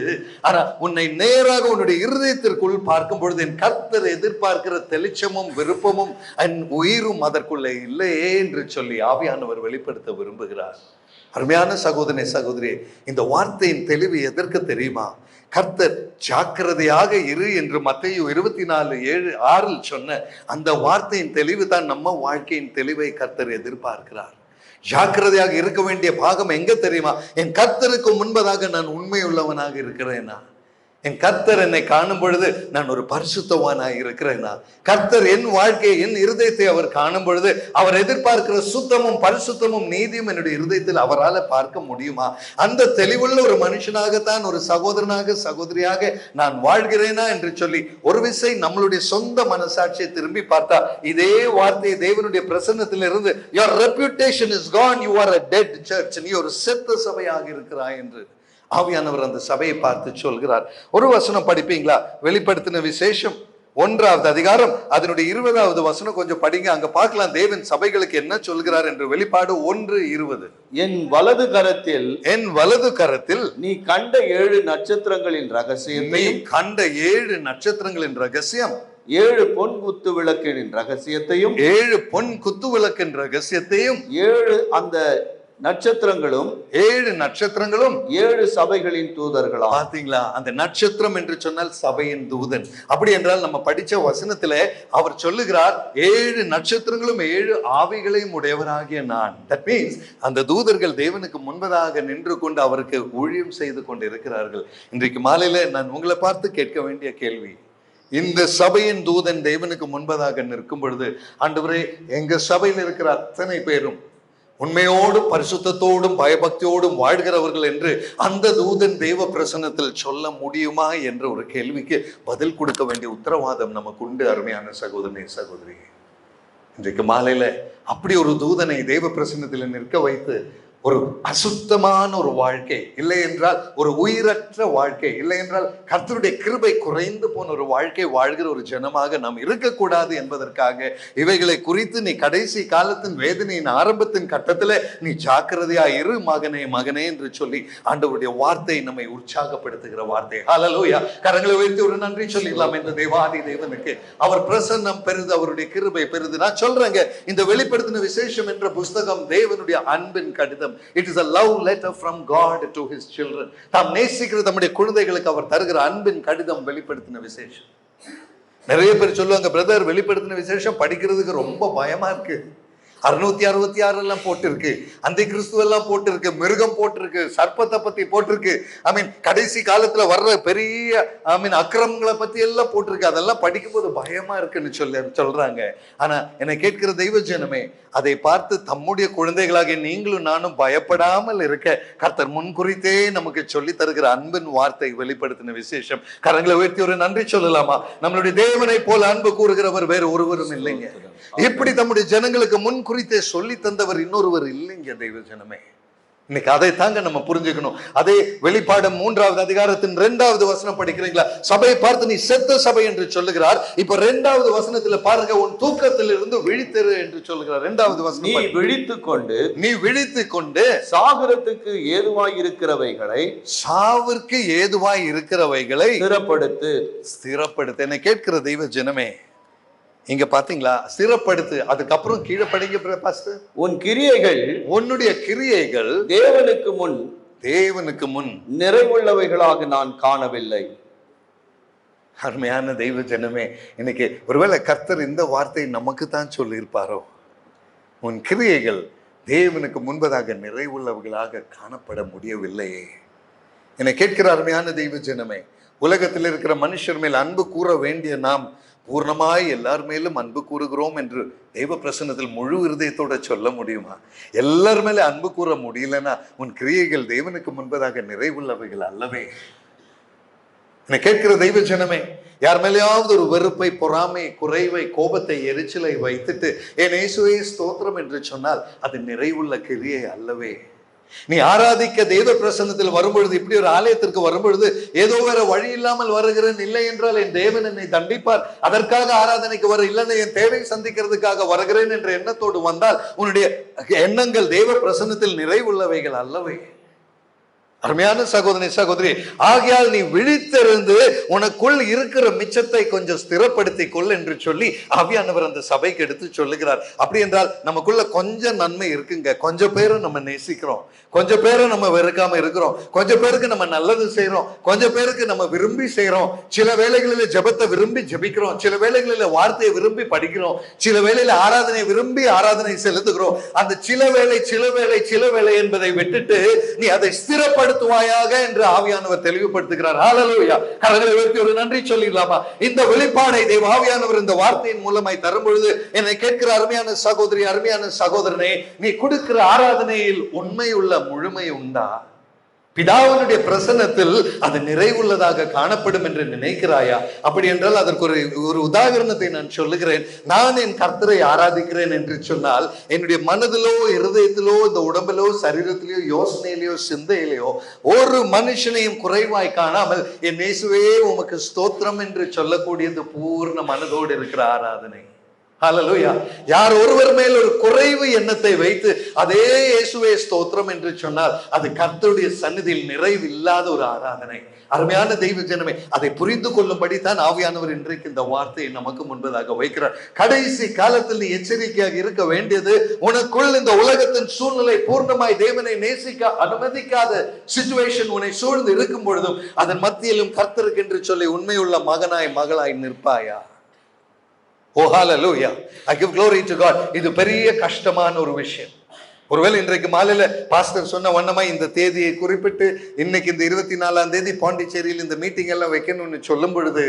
ஆனா உன்னை நேராக உன்னுடைய இருதயத்திற்குள் பார்க்கும் பொழுது என் கர்த்தர் எதிர்பார்க்கிற தெளிச்சமும் விருப்பமும் என் உயிரும் அதற்குள்ள இல்லையே என்று சொல்லி ஆவியானவர் வெளிப்படுத்த விரும்புகிறார். அருமையான சகோதரனே, சகோதரி, இந்த வார்த்தையின் தெளிவு எதற்கு தெரியுமா? கர்த்தர் ஜாக்கிரதையாக இரு என்று மத்தேயு 24:7-6 சொன்ன அந்த வார்த்தையின் தெளிவு தான் நம்ம வாழ்க்கையின் தெளிவை கர்த்தர் எதிர்பார்க்கிறார். ஜாக்கிரதையாக இருக்க வேண்டிய பாகம் எங்க தெரியுமா? என் கர்த்தருக்கு முன்பதாக நான் உண்மையுள்ளவனாக இருக்கிறேனா? என் கர்த்தர் என்னை காணும் பொழுது நான் ஒரு பரிசுத்தவானாக இருக்கிறேனா? கர்த்தர் என் வாழ்க்கையை, என் இருதயத்தை அவர் காணும் பொழுது அவர் எதிர்பார்க்கிற சுத்தமும் பரிசுத்தமும் நீதியும் என்னுடைய இருதயத்தில் அவரால் பார்க்க முடியுமா? அந்த தெளிவுள்ள ஒரு மனுஷனாகத்தான், ஒரு சகோதரனாக, சகோதரியாக நான் வாழ்கிறேனா என்று சொல்லி ஒரு விசை நம்மளுடைய சொந்த மனசாட்சியை திரும்பி பார்த்தா இதே வார்த்தையை தேவனுடைய பிரசன்னத்தில் இருந்து, your reputation is gone, you are a dead church, நீ ஒரு செத்த சபையாக இருக்கிறாய் என்று ஆவியானவர் அந்த சபையை பார்த்து சொல்கிறார். ஒரு வசனம் படிப்பீங்களா? வெளிப்படுத்தின விசேஷம் 1வது அதிகாரம் அதனுடைய 20வது வசனம் கொஞ்சம் படிங்க, அங்க பார்க்கலாம் தேவன் சபைகளுக்கு என்ன சொல்கிறார் என்று. வெளிப்பாடு 1:20. என் வலது கரத்தில் நீ கண்ட 7 நட்சத்திரங்களின் ரகசியத்தையும், கண்ட 7 நட்சத்திரங்களின் ரகசியம், 7 பொன் குத்து விளக்கின் ரகசியத்தையும், 7 பொன் குத்து விளக்கின் ரகசியத்தையும், 7 அந்த நட்சத்திரங்களும் 7 நட்சத்திரங்களும் 7 சபைகளின் தூதர்களாம். பாத்தீங்களா? அந்த நட்சத்திரம் என்று சொன்னால் சபையின் தூதன். அப்படி என்றால் நம்ம படிச்ச வசனத்துல அவர் சொல்லுகிறார் 7 நட்சத்திரங்களும் 7 ஆவிகளையும் உடையவராகிய நான். தட் மீன்ஸ் அந்த தூதர்கள் தேவனுக்கு முன்பதாக நின்று கொண்டு அவருக்கு ஊழியம் செய்து கொண்டு இருக்கிறார்கள். இன்றைக்கு மாலையில நான் உங்களை பார்த்து கேட்க வேண்டிய கேள்வி, இந்த சபையின் தூதன் தேவனுக்கு முன்பதாக நிற்கும் பொழுது, ஆண்டவரே எங்க சபையில் இருக்கிற அத்தனை பேரும் உண்மையோடும் பரிசுத்தத்தோடும் பயபக்தியோடும் வாழ்கிறவர்கள் என்று அந்த தூதன் தேவ பிரசன்னத்தில் சொல்ல முடியுமா என்ற ஒரு கேள்விக்கு பதில் கொடுக்க வேண்டிய உத்தரவாதம் நமக்கு உண்டு. அருமையான சகோதரனே, சகோதரி, இன்றைக்கு மாலையில அப்படி ஒரு தூதனை தேவ பிரசன்னத்தில் நிற்க வைத்து ஒரு அசுத்தமான ஒரு வாழ்க்கை, இல்லை என்றால் ஒரு உயிரற்ற வாழ்க்கை, இல்லை என்றால் கர்த்தருடைய கிருபை குறைந்து போன ஒரு வாழ்க்கை வாழ்கிற ஒரு ஜனமாக நாம் இருக்கக்கூடாது என்பதற்காக இவைகளை குறித்து நீ கடைசி காலத்தின் வேதனையின் ஆரம்பத்தின் கட்டத்துல நீ ஜாக்கிரதையா இரு மகனே, மகனே என்று சொல்லி ஆண்டவருடைய வார்த்தை நம்மை உற்சாகப்படுத்துகிற வார்த்தை. ஹல்லேலூயா! கரங்களை உயர்த்தி ஒரு நன்றி சொல்லிடலாம் இந்த தேவாதி தேவனுக்கு. அவர் பிரசன்னம் பெரிது, அவருடைய கிருபை பெரிது. நான் சொல்றேங்க, இந்த வெளிப்படுத்தின விசேஷம் என்ற புஸ்தகம் தேவனுடைய அன்பின் கடிதம். It is a love letter from God to his children. தாம் நேசிக்கிற தம்முடைய குழந்தைகளுக்கு அவர் தருகிற அன்பின் கடிதம் வெளிப்படுத்தின விசேஷம். நிறைய பேர் சொல்லுவாங்க, பிரதர் வெளிப்படுத்தின விசேஷம் படிக்கிறதுக்கு ரொம்ப பயமா இருக்கு. 666 எல்லாம் போட்டிருக்கு, அந்த கிறிஸ்துவெல்லாம் போட்டிருக்கு, மிருகம் போட்டிருக்கு, சர்ப்பத்தை பத்தி போட்டிருக்கு, கடைசி காலத்துல வர்ற பெரிய அக்கிரமங்களை பத்தி எல்லாம் போட்டிருக்கு. அதெல்லாம் படிக்கும்போது பயமா இருக்குன்னு சொல்றாங்க. ஆனா என்னை கேட்கிற தெய்வ ஜனமே, அதை பார்த்து தம்முடைய குழந்தைகளாக நீங்களும் நானும் பயப்படாமல் இருக்க கர்த்தர் முன்குறித்தே நமக்கு சொல்லி தருகிற அன்பின் வார்த்தை வெளிப்படுத்தின விசேஷம். கரங்களை உயர்த்தி ஒரு நன்றி சொல்லலாமா? நம்மளுடைய தேவனை போல அன்பு கூறுகிறவர் வேறு ஒருவரும் இல்லைங்க. இப்படி தம்முடைய ஜனங்களுக்கு முன்குறித்தே சொல்லி தந்தவர் இன்னொருவர் இல்லைங்க தெய்வ ஜனமே. இன்னைக்கு அதை தாங்க நம்ம புரிஞ்சுக்கணும். அதே வெளிப்பாடு 3வது அதிகாரத்தின் 2வது வசனம் படிக்கிறீங்களா? சபையை பார்த்து நீ செத்த சபை என்று சொல்லுகிறார். இப்ப 2வது வசனத்துல பாருங்க, உன் தூக்கத்தில் இருந்து விழித்தெரு என்று சொல்லுகிறார். 2வது வசனம், நீ விழித்துக் கொண்டு சாகரத்துக்கு ஏதுவாய் இருக்கிறவைகளை, சாவிற்கு ஏதுவாய் இருக்கிறவைகளை ஸ்திரப்படுத்து. என்னை கேட்கிற தெய்வ ஜனமே, இங்க பாத்தீங்களா? ஸ்திரப்படுத்து. அதுக்கப்புறம் கீழே படிங்க பாஸ்டர். உன் கிரியைகள், உன்னுடைய கிரியைகள் தேவனுக்கு முன் நிறைவுள்ளவைகளாக நான் காணவில்லை. அருமையான தெய்வ ஜனமே, இன்னைக்கு ஒருவேளை கர்த்தர் இந்த வார்த்தை நமக்கு தான் சொல்லியிருப்பாரோ, உன் கிரியைகள் தேவனுக்கு முன்பதாக நிறைவுள்ளவர்களாக காணப்பட முடியவில்லையே. என்னை கேட்கிற அருமையான தெய்வ ஜனமே, உலகத்தில் இருக்கிற மனுஷர் மேல் அன்பு கூற வேண்டிய நாம் பூர்ணமாய் எல்லார் மேலும் அன்பு கூறுகிறோம் என்று தெய்வ பிரசன்னத்தில் முழு இருதயத்தோட சொல்ல முடியுமா? எல்லார் மேலே அன்பு கூற முடியலன்னா உன் கிரியைகள் தேவனுக்கு முன்பதாக நிறைவுள்ளவைகள் அல்லவே. என்னை கேட்கிற தெய்வ ஜனமே, யார் மேலேயாவது ஒரு வெறுப்பை, பொறாமை, குறைவை, கோபத்தை, எரிச்சலை வைத்துட்டு என் இயேசுவே ஸ்தோத்திரம் என்று சொன்னால் அது நிறைவுள்ள கிரியை அல்லவே. நீ ஆராதிக்க தெய்வ பிரசன்னத்தில் வரும்பொழுது, இப்படி ஒரு ஆலயத்திற்கு வரும்பொழுது ஏதோ வேற வழி இல்லாமல் வருகிறேன், இல்லை என்றால் என் தேவன் என்னை தண்டிப்பார், அதற்காக ஆராதனைக்கு வர, இல்லைன்னா என் தேவை சந்திக்கிறதுக்காக வருகிறேன் என்ற எண்ணத்தோடு வந்தால் உன்னுடைய எண்ணங்கள் தெய்வ பிரசன்னத்தில் நிறைவுள்ளவைகள் அல்லவே. அருமையான சகோதரி, சகோதரி, ஆகையால் நீ விழித்திருந்து உனக்குள் இருக்கிற மிச்சத்தை கொஞ்சம் ஸ்திரப்படுத்திக் கொள் என்று சொல்லி ஆவியானவர் அந்த சபைக்கு எடுத்து சொல்லுகிறார். அப்படி என்றால் நமக்குள்ள கொஞ்சம் நன்மை இருக்குங்க. கொஞ்சம் பேரை நம்ம நேசிக்கிறோம், கொஞ்சம் பேரை நம்ம வெறுக்காம இருக்கிறோம், கொஞ்சம் பேருக்கு நம்ம நல்லது செய்யறோம், கொஞ்சம் பேருக்கு நம்ம விரும்பி செய்யறோம். சில வேளைகளில் ஜெபத்தை விரும்பி ஜெபிக்கிறோம், சில வேளைகளில் வார்த்தையை விரும்பி படிக்கிறோம், சில வேளையில ஆராதனை விரும்பி ஆராதனை செலுத்துகிறோம். அந்த சில வேளை என்பதை விட்டுட்டு நீ அதை ஸ்திரப்படுத்த என்று ஆவியானவர் தெளிவுபடுத்துகிறார். ஹல்லேலூயா! கரங்களை உயர்த்தி ஒரு நன்றி சொல்லிடலாமா? இந்த வெளிப்பாடை தேவ ஆவியானவர் இந்த வார்த்தையின் மூலமாய் தரும் பொழுது என்னை கேட்கிற அருமையான சகோதரி, அருமையான சகோதரனே, நீ கொடுக்கிற ஆராதனையில் உண்மை உள்ள முழுமை உண்டா? பிதாவினுடைய பிரசன்னத்தில் அது நிறைவுள்ளதாக காணப்படும் என்று நினைக்கிறாயா? அப்படி என்றால் அதற்கு ஒரு உதாரணத்தை நான் சொல்லுகிறேன். நான் என் கர்த்தரை ஆராதிக்கிறேன் என்று சொன்னால் என்னுடைய மனதிலோ, இருதயத்திலோ, இந்த உடம்பிலோ, சரீரத்திலேயோ, யோசனையிலேயோ, சிந்தையிலேயோ ஒரு மனுஷனையும் குறைவாய் காணாமல் என் இயேசுவே உமக்கு ஸ்தோத்திரம் என்று சொல்லக்கூடியது பூர்ண மனதோடு இருக்கிற ஆராதனை. ஹல்லேலூயா. யார் ஒருவர் மேல் ஒரு குறைவு எண்ணத்தை வைத்து அதே இயேசுவே ஸ்தோத்திரம் என்று சொன்னால் அது கர்த்தருடைய சந்நிதியில் நிறைவு இல்லாத ஒரு ஆராதனை. அருமையான தெய்வ ஜனமே, அதை புரிந்து கொள்ளும்படி தான் ஆவியானவர் இன்றைக்கு இந்த வார்த்தையை நமக்கு முன்பதாக வைக்கிறார். கடைசி காலத்தில் நீ எச்சரிக்கையாக இருக்க வேண்டியது, உனக்குள் இந்த உலகத்தின் சூழ்நிலை பூர்ணமாய் தேவனை நேசிக்க அனுமதிக்காத சிச்சுவேஷன் உன்னை சூழ்ந்து இருக்கும் பொழுதும் அதன் மத்தியிலும் கர்த்தருக்கு என்று சொல்லி உண்மையுள்ள மகனாய் மகளாய் நிற்பாயா? ஓ ஹல்லேலூயா, I give glory to God. இது பெரிய கஷ்டமான ஒரு விஷயம். ஒருவேளை இன்றைக்கு மாலையில பாஸ்டர் சொன்ன வண்ணமா இந்த தேதியை குறிப்பிட்டு இன்னைக்கு இந்த 24ஆம் தேதி பாண்டிச்சேரியில் இந்த மீட்டிங் எல்லாம் வைக்கணும்னு சொல்லும் பொழுது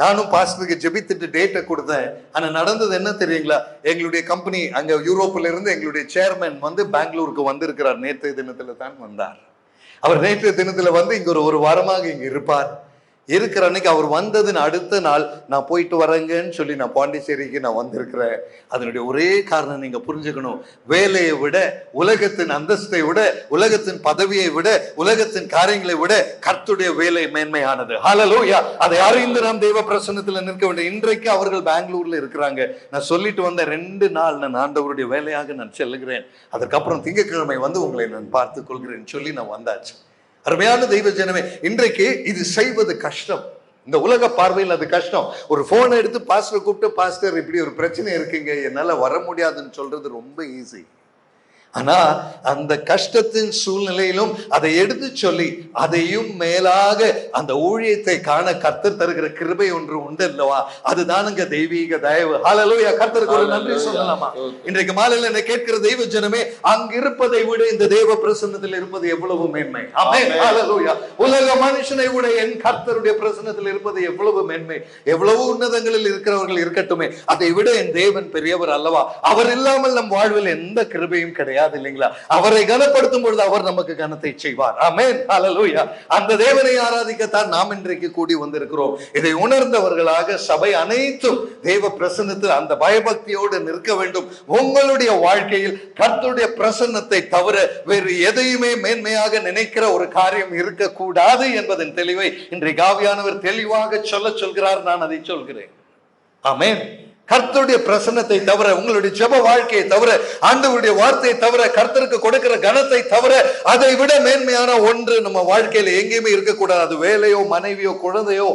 நானும் பாஸ்டருக்கு ஜெபித்துட்டு டேட்டை கொடுத்தேன். ஆனா நடந்தது என்ன தெரியுங்களா? எங்களுடைய கம்பெனி அங்க யூரோப்ல இருந்து எங்களுடைய சேர்மன் வந்து பெங்களூருக்கு வந்திருக்கிறார். நேற்றைய தினத்துல தான் வந்தார். அவர் நேற்றைய தினத்துல வந்து இங்க ஒரு வாரமாக இங்க இருப்பார். இருக்கிற அன்னைக்கு அவர் வந்ததுன்னு அடுத்த நாள் நான் போயிட்டு வரேங்கன்னு சொல்லி நான் பாண்டிச்சேரிக்கு நான் வந்திருக்கிறேன். அதனுடைய ஒரே காரணம் நீங்க புரிஞ்சுக்கணும், வேலையை விட, உலகத்தின் அந்தஸ்தை விட, உலகத்தின் பதவியை விட, உலகத்தின் காரியங்களை விட கர்த்தருடைய வேலை மேன்மையானது. ஹல்லேலூயா. அதை அறிந்து நாம் தெய்வ பிரசன்னத்துல நிற்க வேண்டும். இன்றைக்கு அவர்கள் பெங்களூர்ல இருக்கிறாங்க. நான் சொல்லிட்டு வந்த 2 நாள் நான் ஆண்டவருடைய வேலையாக நான் செல்லுகிறேன். அதுக்கப்புறம் திங்கட்கிழமை வந்து உங்களை நான் பார்த்துக் கொள்கிறேன் சொல்லி நான் வந்தாச்சு. அருமையான தெய்வ ஜனமே, இன்றைக்கு இது செய்வது கஷ்டம். இந்த உலக பார்வையில் அது கஷ்டம். ஒரு போன் எடுத்து பாஸ்டர் கூப்பிட்டு, பாஸ்டர் இப்படி ஒரு பிரச்சனை இருக்குங்க, என்னால வர முடியாதுன்னு சொல்றது ரொம்ப ஈஸி. ஆனா அந்த கஷ்டத்தின் சூழ்நிலையிலும் அதை எடுத்து சொல்லி அதையும் மேலாக அந்த ஊழியத்தை காண கர்த்தர் தருகிற கிருபை ஒன்று உண்டு அல்லவா? அதுதானுங்க தெய்வீக தயவு. ஹல்லேலூயா. கர்த்தருக்கு ஒரு நன்றி சொல்லலாமா? இன்றைக்கு மாலையில என்ன கேட்கிற தெய்வ ஜனமே, அங்க இருப்பதை விட இந்த தேவ பிரசன்னத்தில் இருப்பது எவ்வளவு மேன்மை. ஆமென். ஹல்லேலூயா. உலக மனுஷனை விட என் கர்த்தருடைய பிரசன்னத்தில் இருப்பது எவ்வளவு மேன்மை. எவ்வளவு உன்னதங்களில் இருக்கிறவர்கள் இருக்கட்டுமே, அதை விட என் தேவன் பெரியவர் அல்லவா? அவர் இல்லாமல் நம் வாழ்வில் எந்த கிருபையும் கிடையாது இல்லைங்களா? அவரை கனப்படுத்தும் பொழுது அவர் நமக்கு கனத்தை செய்வார். ஆமென். ஹல்லேலூயா. அந்த தேவனை ஆராதிக்கத்தான் நாம் இன்றைக்கு கூடி வந்திருக்கிறோம். இதை உணர்ந்தவர்களாக சபை அனைத்தும் தேவ பிரசன்னத்தில் அந்த பயபக்தியோடு நிற்க வேண்டும். உங்களுடைய வாழ்க்கையில் கர்த்தருடைய பிரசன்னத்தை தவிர வேறு எதையுமே மேன்மையாக நினைக்கிற ஒரு காரியம் இருக்கக்கூடாது என்பதன் தெளிவை இன்றைக்கு ஆவியானவர் தெளிவாக சொல்கிறார். நான் அதை சொல்கிறேன். ஆமென். கர்த்தருடைய பிரசன்னத்தை தவிர, உங்களுடைய ஜெப வாழ்க்கையை தவிர, ஆண்டவருடைய வார்த்தையை தவிர, கர்த்தருக்கு கொடுக்கிற கனத்தை தவிர அதை விட மேன்மையான ஒன்று நம்ம வாழ்க்கையில எங்கேயுமே இருக்கக்கூடாது. அது வேலையோ, மனைவியோ, குழந்தையோ,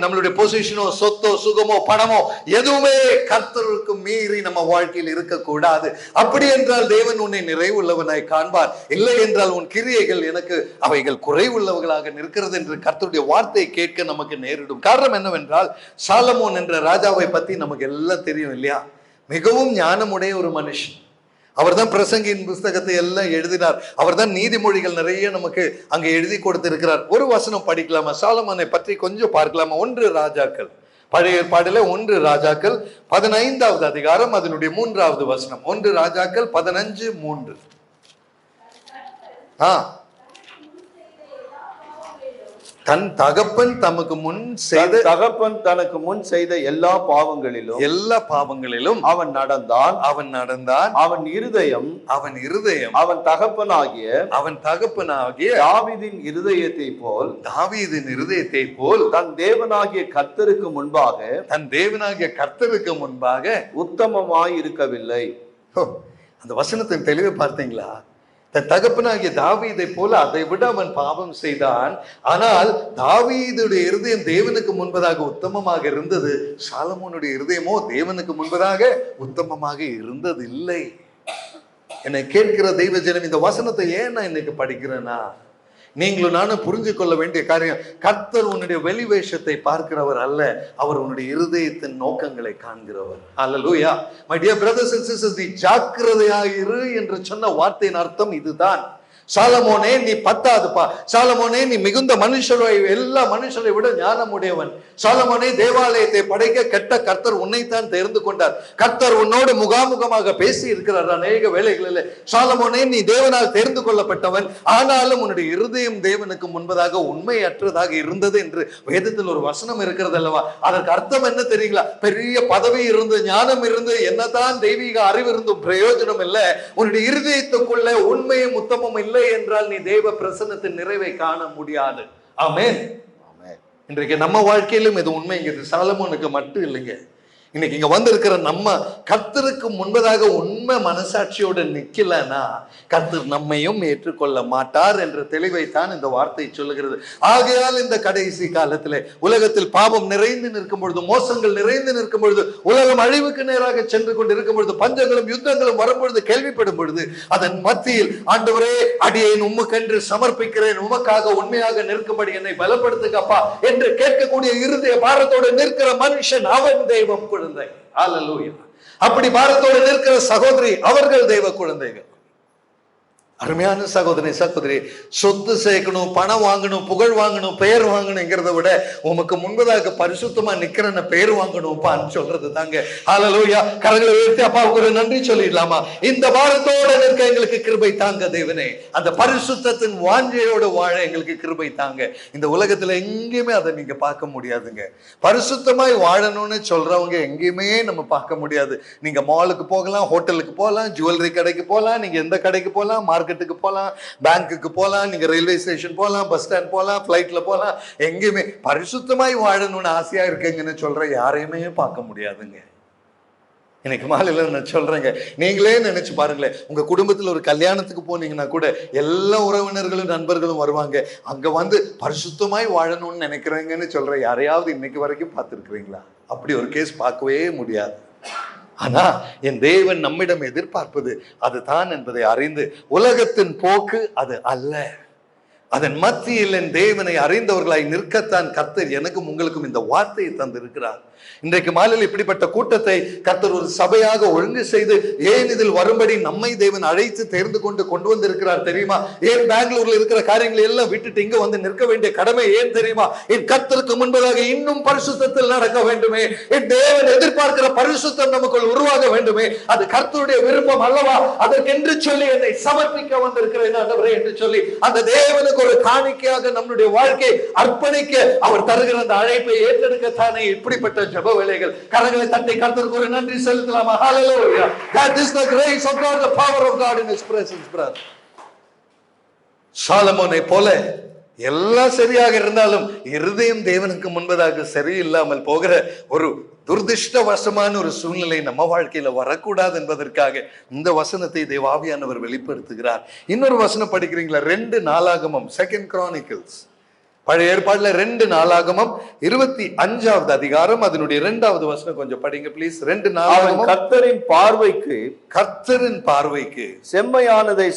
நம்மளுடைய பொசிஷனோ, சொத்தோ, சுகமோ, பணமோ, எதுவுமே கர்த்தருக்கு மீறி நம்ம வாழ்க்கையில் இருக்கக்கூடாது. அப்படி என்றால் தேவன் உன்னை நிறைவுள்ளவனாய் காண்பார். இல்லை என்றால் உன் கிரியைகள் எனக்கு அவைகள் குறைவுள்ளவர்களாக நிற்கிறது என்று கர்த்தருடைய வார்த்தையை கேட்க நமக்கு நேரிடும். காரணம் என்னவென்றால், சாலமோன் என்ற ராஜாவை பத்தி நமக்கு எல்லாம் தெரியும் இல்லையா? மிகவும் ஞானமுடைய ஒரு மனுஷன். அவர் தான் பிரசங்கியின் புஸ்தகத்தை எல்லாம் எழுதினார். அவர் தான் நீதிமொழிகள் நிறைய நமக்கு அங்க எழுதி கொடுத்திருக்கிறார். ஒரு வசனம் படிக்கலாமா? சாலமோனை பற்றி கொஞ்சம் பார்க்கலாமா? 1 ராஜாக்கள், பழைய ஏற்பாடுல 1 ராஜாக்கள் 15வது அதிகாரம் அதனுடைய 3வது வசனம். 1 ராஜாக்கள் 15:3. தன் தகப்பன் தமக்கு முன் செய்த தனக்கு முன் செய்த எல்லா பாவங்களிலும் அவன் நடந்தான். அவன் இருதயம் அவன் தகப்பனாகிய தாவீதின் இருதயத்தை போல் தன் தேவனாகிய கர்த்தருக்கு முன்பாக உத்தமமாய் இருக்கவில்லை. அந்த வசனத்தின் தெளிவை பார்த்தீங்களா? தன் தகப்பனாகிய தாவீதை போல அதை விட அவன் பாவம் செய்தான். ஆனால் தாவீதுடைய இருதயம் தேவனுக்கு முன்பதாக உத்தமமாக இருந்தது. சாலமோனுடைய இருதயமோ தேவனுக்கு முன்பதாக உத்தமமாக இருந்தது இல்லை. என்னை கேட்கிற தெய்வ ஜனம், இந்த வசனத்தை ஏன் நான் இன்னைக்கு படிக்கிறேன்னா, நீங்களும் நானும் புரிஞ்சு கொள்ள வேண்டிய காரியம், கர்த்தர் உன்னுடைய வெளிவேஷத்தை பார்க்கிறவர் அல்ல, அவர் உன்னுடைய இருதயத்தின் நோக்கங்களை காண்கிறவர். ஹல்லேலூயா. My dear brothers and sisters, நீ ஜாக்கிரதையாயிரு என்று சொன்ன வார்த்தையின் அர்த்தம் இதுதான். சாலமோனே நீ பத்தாதுப்பா, சாலமோனே நீ மிகுந்த மனுஷரை, எல்லா மனுஷரை விட ஞானம் உடையவன். சாலமோனே தேவாலயத்தை படைக்க கெட்ட கர்த்தர் உன்னைத்தான் தேர்ந்து கொண்டார். கர்த்தர் உன்னோடு முகாமுகமாக பேசி இருக்கிறார் அநேக வேளைகளில். சாலமோனே நீ தேவனால் தேர்ந்து கொள்ளப்பட்டவன், ஆனாலும் உன்னுடைய இருதயம் தேவனுக்கு முன்பதாக உண்மையற்றதாக இருந்தது என்று வேதத்தில் ஒரு வசனம் இருக்கிறது அல்லவா? அதற்கு அர்த்தம் என்ன தெரியுங்களா? பெரிய பதவி இருந்து, ஞானம் இருந்து, என்னதான் தெய்வீக அறிவு இருந்தும் பிரயோஜனம் இல்லை. உன்னுடைய இருதயத்துக்குள்ள உண்மையும் உத்தமம் இல்லை என்றால் நீ தேவ பிரசன்னத்தின் நிறைவை காண முடியாது. ஆமென். இன்றைக்கு நம்ம வாழ்க்கையிலும் இது உண்மைங்கிறது. சாலமோனுக்கு மட்டும் இல்லைங்க, இன்னைக்கு இங்க வந்திருக்கிற நம்ம கர்த்தருக்கு முன்பதாக உண்மை மனசாட்சியோட நிக்கலன்னா கர்த்தர் நம்மையும் ஏற்றுக்கொள்ள மாட்டார் என்ற தெளிவைத்தான் இந்த வார்த்தை சொல்லுகிறது. ஆகையால் இந்த கடைசி காலத்திலே உலகத்தில் பாவம் நிறைந்து நிற்கும் பொழுது, மோசங்கள் நிறைந்து நிற்கும் பொழுது, உலகம் அழிவுக்கு நேராக சென்று கொண்டு இருக்கும் பொழுது, பஞ்சங்களும் யுத்தங்களும் வரும்பொழுது, கேள்விப்படும் பொழுது, அதன் மத்தியில் ஆண்டவரே அடியேன் உமக்கென்று சமர்ப்பிக்கிறேன், உமக்காக உண்மையாக நிற்கும்படி என்னை பலப்படுத்துக்கப்பா என்று கேட்கக்கூடிய இருதய பாரத்தோடு நிற்கிற மனுஷன் அவன் தெய்வம் குழந்தை. ஹல்லேலூயா. அப்படி பாரத்தோடு நிற்கிற சகோதரி அவர்கள் தெய்வ குழந்தைகள். அருமையான சகோதரி சகோதரி, சொத்து சேர்க்கணும், பணம் வாங்கணும், புகழ் வாங்கணும், பெயர் வாங்கணுங்கிறத விட உமக்கு முன்பதாக பரிசுத்தமா நிக்கிறன பெயர் வாங்கணும்ப்பான்னு சொல்றது தாங்க. ஹல்லேலூயா. கரங்களை உயர்த்தி அப்பாவுக்கு ஒரு நன்றி சொல்லிடலாமா? இந்த பாரத்தோட நிற்க எங்களுக்கு கிருபை தாங்க தேவனே. அந்த பரிசுத்தத்தின் வாஞ்சையோட வாழ எங்களுக்கு கிருபை தாங்க. இந்த உலகத்துல எங்கேயுமே அதை நீங்க பார்க்க முடியாதுங்க. பரிசுத்தமாய் வாழணும்னு சொல்றவங்க எங்கேயுமே நம்ம பார்க்க முடியாது. நீங்க மாலுக்கு போகலாம், ஹோட்டலுக்கு போகலாம், ஜுவல்லரி கடைக்கு போகலாம், நீங்க எந்த கடைக்கு போகலாம், மார்க்கெட்டுக்கு போகலாம், பேங்க்குக்கு போகலாம், நீங்க ரயில்வே ஸ்டேஷன் போகலாம், பஸ் ஸ்டாண்ட் போகலாம், பிளைட்ல போகலாம், எங்கேயுமே பரிசுத்தமாய் வாழணும்னு ஆசையா இருக்கீங்கன்னு சொல்ற யாரையுமே பார்க்க முடியாதுங்க. இன்னைக்கு மாலையில நான் சொல்றேங்க, நீங்களே நினைச்சு பாருங்களேன், உங்க குடும்பத்துல ஒரு கல்யாணத்துக்கு போனீங்கன்னா கூட எல்லா உறவினர்களும் நண்பர்களும் வருவாங்க. அங்க வந்து பரிசுத்தமாய் வாழணும்னு நினைக்கிறேங்கன்னு சொல்ற யாரையாவது இன்னைக்கு வரைக்கும் பார்த்துருக்கிறீங்களா? அப்படி ஒரு கேஸ் பார்க்கவே முடியாது. ஆனா என் தேவன் நம்மிடம் எதிர்பார்ப்பது அதுதான் என்பதை அறிந்து, உலகத்தின் போக்கு அது அல்ல, அதன் மத்தியில் என் தேவனை அறிந்தவர்களாய் நிற்கத்தான் கர்த்தர் எனக்கும் உங்களுக்கும் இந்த வார்த்தையை தந்திருக்கிறார். இன்றைக்கு மாலையில் இப்படிப்பட்ட கூட்டத்தை கர்த்தர் ஒரு சபையாக ஒழுங்கு செய்து ஏன் இதில் வரும்படி நம்மை தேவன் அழைத்து தேர்ந்து கொண்டு வந்திருக்கிறார் தெரியுமா? ஏன் பெங்களூர்ல இருக்கிற காரியங்களை எல்லாம் விட்டுட்டு இங்க வந்து நிற்க வேண்டிய கடமை ஏன் தெரியுமா? என் கர்த்தருக்கு முன்பதாக இன்னும் பரிசுத்தத்தில் நடக்க வேண்டுமே, என் தேவன் எதிர்பார்க்கிற பரிசுத்தம் நமக்குள் உருவாக வேண்டுமே, அது கர்த்தருடைய விருப்பம் அல்லவா? அதற்கென்று சொல்லி என்னை சமர்ப்பிக்க வந்திருக்கிறேன் ஆண்டவரே என்று சொல்லி அந்த தேவனுக்கு ஒரு காணிக்கையாக நம்முடைய வாழ்க்கை அர்ப்பணிக்க அவர் தருகிற அந்த அழைப்பை ஏற்றெடுக்கத்தானே இப்படிப்பட்ட ஜெப வேளைகள். கரங்களை தட்டி கர்த்தருக்கு ஒரு நன்றி செலுத்தலாமா? ஹல்லேலூயா. That is the grace of God, the power of God in his presence, brother. சாலமோனை போல எல்லாம் சரியாக இருந்தாலும் இருதயம் தேவனுக்கு முன்பதாக சரியில்லாமல் போகிற ஒரு துர்திஷ்டவசமான ஒரு சூழ்நிலை நம்ம வாழ்க்கையில வரக்கூடாது என்பதற்காக இந்த வசனத்தை தேவாவியானவர் வெளிப்படுத்துகிறார். இன்னொரு வசனம் படிக்கிறீங்களா? 2 நாளாகமம், 2 Chronicles, பழைய ஏற்பாடுல 2 நாளாகமம் 25வது அதிகாரம் அதனுடைய 2வது வசனம் கொஞ்சம் படிங்க ப்ளீஸ். 2 நாளாகமம். கர்த்தரின் பார்வைக்கு செம்மையானதை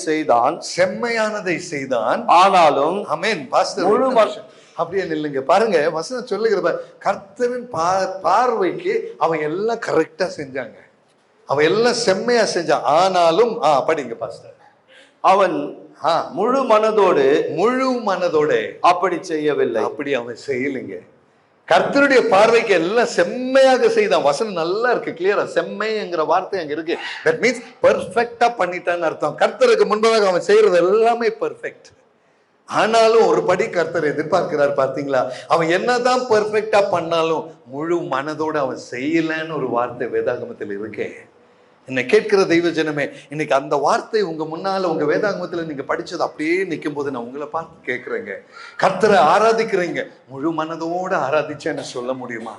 செய்தான், ஆனாலும் ஆமென் பாஸ்டர் முழு அப்படியே நில்லுங்க. பாருங்க வசனம் சொல்லுகிறத, கர்த்தரின் பார்வைக்கு அவன் எல்லாம் கரெக்டா செஞ்சாங்க, அவன் எல்லாம் செம்மையா செஞ்சான், ஆனாலும் படிங்க பாஸ்டர், அவன் முழு மனதோடு அப்படி செய்யவில்லை. அப்படி அவன் செய்யலைங்க. கர்த்தருடைய பார்வைக்கு எல்லாம் செம்மையாக செய்தான். வசனம் நல்லா இருக்கு, கிளியரா செம்மைங்கிற வார்த்தை அங்க இருக்கு. தட் மீன்ஸ் பெர்ஃபெக்ட்டா பண்ணிட்டான்னு அர்த்தம். கர்த்தருக்கு முன்பதாக அவன் செய்யறது எல்லாமே பெர்ஃபெக்ட். ஆனாலும் ஒரு படி கர்த்தர் எதிர்பார்க்கிறார் பார்த்தீங்களா? அவன் என்னதான் பெர்ஃபெக்ட்டா பண்ணாலும் முழு மனதோடு அவன் செய்யலன்னு ஒரு வார்த்தை வேதாகமத்தில் இருக்கே. என்னை கேட்கிற தெய்வ ஜனமே, இன்னைக்கு அந்த வார்த்தை உங்க முன்னால உங்க வேதாகமத்துல நீங்க படிச்சது அப்படியே நிற்கும் போது நான் உங்களை பார்த்து கேட்கிறேங்க, கர்த்தரை ஆராதிக்கிறீங்க, முழு மனதோடு ஆராதிச்சேன்னு சொல்ல முடியுமா?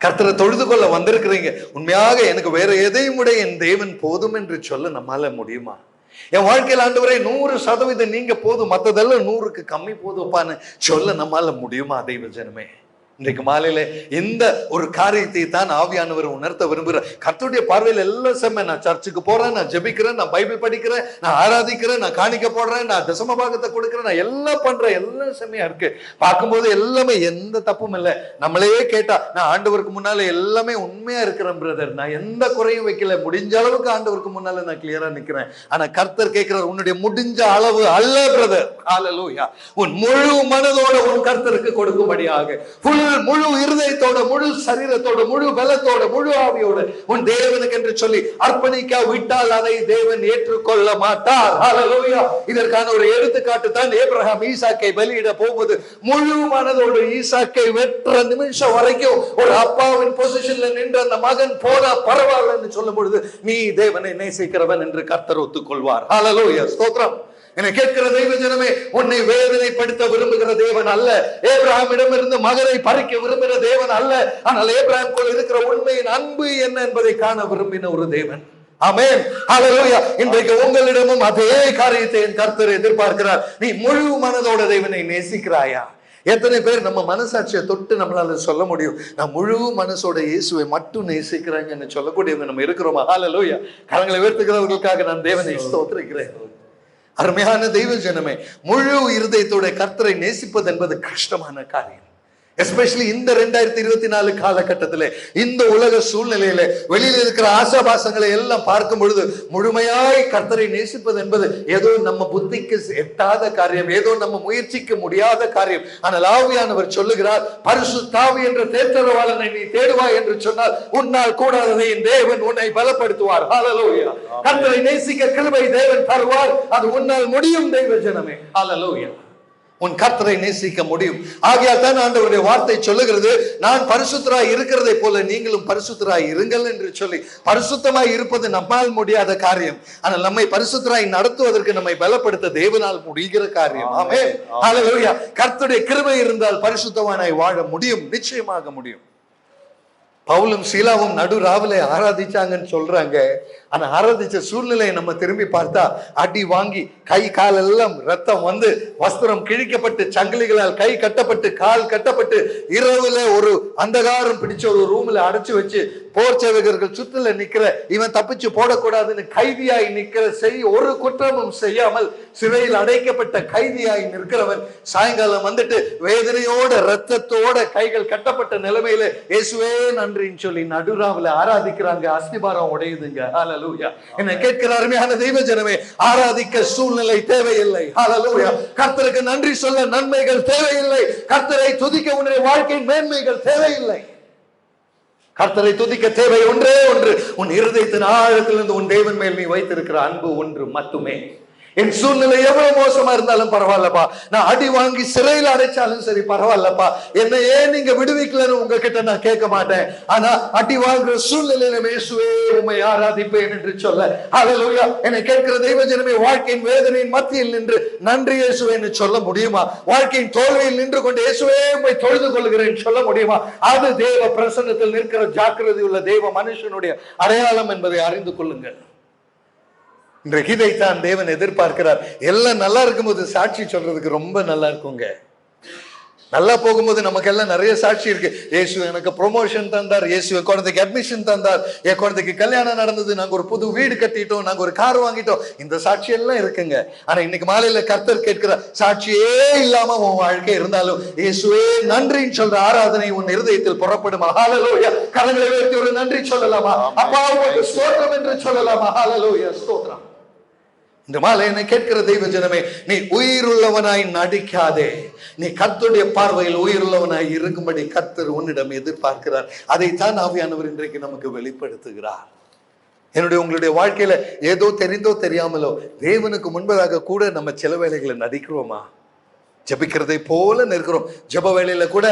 கர்த்தரை தொழுது கொள்ள வந்திருக்கிறீங்க, உண்மையாக எனக்கு வேற எதையும் விட என் தேவன் போதும் என்று சொல்ல நம்மால முடியுமா? என் வாழ்க்கையில் ஆண்டவரே 100% நீங்க போதும், மற்றதெல்லாம் 100க்கு கம்மி போதும்ப்பான்னு சொல்ல நம்மால முடியுமா? தெய்வ ஜனமே, இன்றைக்கு மாலையில இந்த ஒரு காரியத்தை தான் ஆவியானவர் உணர்த்த விரும்புகிறேன். கர்த்தருடைய பார்வையில் எல்லாம் செம்ம. நான் சர்ச்சுக்கு போறேன், நான் ஜெபிக்கிறேன், நான் பைபிள் படிக்கிறேன், நான் ஆராதிக்கிறேன், நான் காணிக்க போடுறேன், நான் தசம பாகத்தை கொடுக்கிறேன், நான் எல்லாம் பண்றேன், எல்லாம் செம்மையா இருக்கு. பார்க்கும்போது எல்லாமே எந்த தப்பும் இல்லை. நம்மளே கேட்டா நான் ஆண்டவருக்கு முன்னால எல்லாமே உண்மையா இருக்கிறேன் பிரதர், நான் எந்த குறையும் வைக்கல, முடிஞ்ச அளவுக்கு ஆண்டவருக்கு முன்னால நான் கிளியரா நிக்கிறேன். ஆனா கர்த்தர் கேட்கிறார், உன்னுடைய முடிஞ்ச அளவு அல்ல பிரதர். ஹல்லேலூயா. உன் முழு மனதோட உன் கர்த்தருக்கு கொடுக்கும்படியாக முழு இருதயத்தோட, முழு சரீரத்தோட, முழு பலத்தோட, முழு ஆவியோட உன் தேவனுக்கு என்று சொல்லி அர்ப்பணிக்க விட்டால் அதை தேவன் ஏற்றுக்கொள்ள மாட்டார். ஹல்லேலூயா. இதற்கான ஒரு எடுத்துக்காட்டு தான் ஆபிரகாம் ஈசாக்கை பலியிட போகும்போது முழு மனதோடு ஈசாக்கை வெற்ற நிமிஷம் வரைக்கும் ஒரு அப்பாவின் பொசிஷன்ல நின்று அந்த மகன் போனா பரவாயில்ல என்று சொல்லும் பொழுது நீ தேவனை நேசிக்கிறவன் என்று கர்த்தர் ஒத்துக்கொள்வார். ஹல்லேலூயா. ஸ்தோத்திரம். என்னை கேட்கிற தெய்வ ஜனமே, உன்னை வேதனைப்படுத்த விரும்புகிற தேவன் அல்ல. ஏப்ரஹாமிடம் இருந்து மகனை பறிக்க விரும்புகிற தேவன் அல்ல. ஆனால் ஏப்ரஹாமுக்குள் இருக்கிற உண்மையின் அன்பு என்ன என்பதை காண விரும்பின ஒரு தேவன். ஆமென், ஹல்லேலூயா. இன்றைக்கு உங்களிடமும் அதே காரியத்தை என் கர்த்தர் எதிர்பார்க்கிறார். நீ முழு மனதோட தேவனை நேசிக்கிறாயா? எத்தனை பேர் நம்ம மனசாட்சியை தொட்டு நம்மளால சொல்ல முடியும், நான் முழு மனசோட இயேசுவை மட்டும் நேசிக்கிறாங்கன்னு சொல்லக்கூடியவங்க நம்ம இருக்கிறோமா? ஹல்லேலூயா. கரங்களை உயர்த்துகிறவர்களுக்காக நான் தேவனை ஸ்தோத்திரிக்கிறேன். அருமையான தெய்வ ஜனமே, முழு இருதயத்தோட கர்த்தரை நேசிப்பது என்பது கஷ்டமான காரியம். எஸ்பெஷலி இந்த 2024 காலகட்டத்திலே, இந்த உலக சூழ்நிலையில வெளியில இருக்கிற ஆசாபாசங்களை எல்லாம் பார்க்கும் பொழுது முழுமையாய் கர்த்தரை நேசிப்பது என்பது ஏதோ நம்ம புத்திக்கு எட்டாத காரியம், ஏதோ நம்ம முயற்சிக்க முடியாத காரியம். ஆனால் ஆவியானவர் சொல்லுகிறார், பரிசுத்த ஆவி என்ற தேற்றரவாளனை நீ தேடுவாய் என்று சொன்னால் உன்னால் கூடாததை என் தேவன் உன்னை பலப்படுத்துவார். ஹல்லேலூயா. கர்த்தரை நேசிக்க கிருபை தேவன் தருவார். அது உன்னால் முடியும் தெய்வ ஜனமே. ஹல்லேலூயா. உன் கர்த்தரை நேசிக்க முடியும். ஆகையால் தான் ஆண்டவருடைய வார்த்தை சொல்லுகிறது, நான் பரிசுத்தராய் இருக்கிறதை போல நீங்களும் பரிசுத்தராய் இருங்கள் என்று சொல்லி. பரிசுத்தமாய் இருப்பது நம்மால் முடியாத காரியம். ஆனால் நம்மை பரிசுத்தராய் நடத்துவதற்கு நம்மை பலப்படுத்த தேவனால் முடிகிற காரியம். ஆமென், ஹல்லேலூயா. கர்த்தருடைய கிருபை இருந்தால் பரிசுத்தவானாய் வாழ முடியும், நிச்சயமாக முடியும். பவுலும் சீலாவும் நடு ராவிலே ஆராதிச்சாங்கன்னு சொல்றாங்க. ஆனா ஆராதிச்ச சூழ்நிலையை நம்ம திரும்பி பார்த்தா, அடி வாங்கி கை கால் எல்லாம் ரத்தம் வந்து, வஸ்திரம் கிழிக்கப்பட்டு, சங்கிலிகளால் கை கட்டப்பட்டு, கால் கட்டப்பட்டு, இரவுல ஒரு அந்தகாரம் பிடிச்ச ஒரு ரூம்ல அடைச்சு வச்சு, போர் சேவகர்கள் சுற்றுல நிக்கிற, இவன் தப்பிச்சு போடக்கூடாதுன்னு கைதியாய் நிக்கிற, ஒரு குற்றமும் செய்யாமல் சிறையில் அடைக்கப்பட்ட கைதியாய் நிற்கிறவன் சாயங்காலம் வந்துட்டு வேதனையோட ரத்தத்தோட கைகள் கட்டப்பட்ட நிலைமையில இயேசுவே நன்றின்னு சொல்லி நடுராவில ஆராதிக்கிறாங்க. அஸ்திபாரம் உடையுதுங்க. ஹல்லேலூயா. என்னை கேட்கிற அருமையான தெய்வ ஜனமே, ஆராதிக்க சூழ்நிலை தேவையில்லை. ஹல்லேலூயா. கர்த்தருக்கு நன்றி சொல்ல நன்மைகள் தேவையில்லை. கர்த்தரை துதிக்க உன்னுடைய வாழ்க்கையின் மேன்மைகள் தேவையில்லை. கர்த்தரை துதிக்க தேவை ஒன்றே ஒன்று, உன் இருதயத்தின் ஆழத்திலிருந்து உன் தேவன் மேல் நீ வைத்திருக்கிற அன்பு ஒன்று மட்டுமே. என் சூழ்நிலை எவ்வளவு மோசமா இருந்தாலும் பரவாயில்லப்பா, நான் அடி வாங்கி சிறையில் அடைச்சாலும் சரி பரவாயில்லப்பா, என்ன ஏன் நீங்க விடுவிக்கலன்னு உங்ககிட்ட நான் கேட்க மாட்டேன். ஆனா அடி வாங்குற சூழ்நிலையில இயேசுவே உம்மை ஆராதிப்பேன் என்று சொல்ல. ஹல்லேலூயா. என்னை கேட்கிற தெய்வ ஜனமே, வாழ்க்கையின் வேதனையின் மத்தியில் நின்று நன்றி இயேசுவேன்னு சொல்ல முடியுமா? வாழ்க்கையின் தோல்வியில் நின்று கொண்டு இயேசுவே உம்மை தொழுது கொள்கிறேன் சொல்ல முடியுமா? அது தேவ பிரசன்னத்தில் நிற்கிற ஜாக்கிரதை உள்ள தேவ மனுஷனுடைய அடையாளம் என்பதை அறிந்து கொள்ளுங்கள். இன்றைக்கு இதைத்தான் தேவன் எதிர்பார்க்கிறார். எல்லாம் நல்லா இருக்கும்போது சாட்சி சொல்றதுக்கு ரொம்ப நல்லா இருக்குங்க. நல்லா போகும்போது நமக்கு எல்லாம் நிறைய சாட்சி இருக்கு. இயேசு எனக்கு ப்ரொமோஷன் தந்தார், இயேசு என் குழந்தைக்கு அட்மிஷன் தந்தார், என் குழந்தைக்கு கல்யாணம் நடந்தது, நாங்க ஒரு புது வீடு கட்டிட்டோம், நாங்க ஒரு கார் வாங்கிட்டோம். இந்த சாட்சி எல்லாம் இருக்குங்க. ஆனா இன்னைக்கு மாலையில கர்த்தர் கேட்கிற, சாட்சியே இல்லாம உன் வாழ்க்கை இருந்தாலும் இயேசுவே நன்றின்னு சொல்ற ஆராதனை உன் இருதயத்தில் புறப்படுமா? ஹல்லேலூயா. கரங்களை உயர்த்தி ஒரு நன்றி சொல்லலாமா? அப்பா உங்களுக்கு ஸ்தோத்திரம் என்று சொல்லலாமா? ஹல்லேலூயா, ஸ்தோத்திரம். இந்த மாலை என்னை கேட்கிற தெய்வ ஜனமே, நீ உயிருள்ளவனாய் நடிக்காதே. நீ கர்த்தருடைய பார்வையில் உயிருள்ளவனாய் இருக்கும்படி கர்த்தர் உன்னிடம் எதிர்பார்க்கிறார். அதைத்தான் ஆவியானவர் இன்றைக்கு நமக்கு வெளிப்படுத்துகிறார். என்னுடைய உங்களுடைய வாழ்க்கையில ஏதோ தெரிந்தோ தெரியாமலோ தேவனுக்கு முன்பதாக கூட நம்ம சில வேளைகளை நடிக்கிறோமா? ஜபிக்கிறதை போல நிற்கிறோம். ஜப வேளையில கூட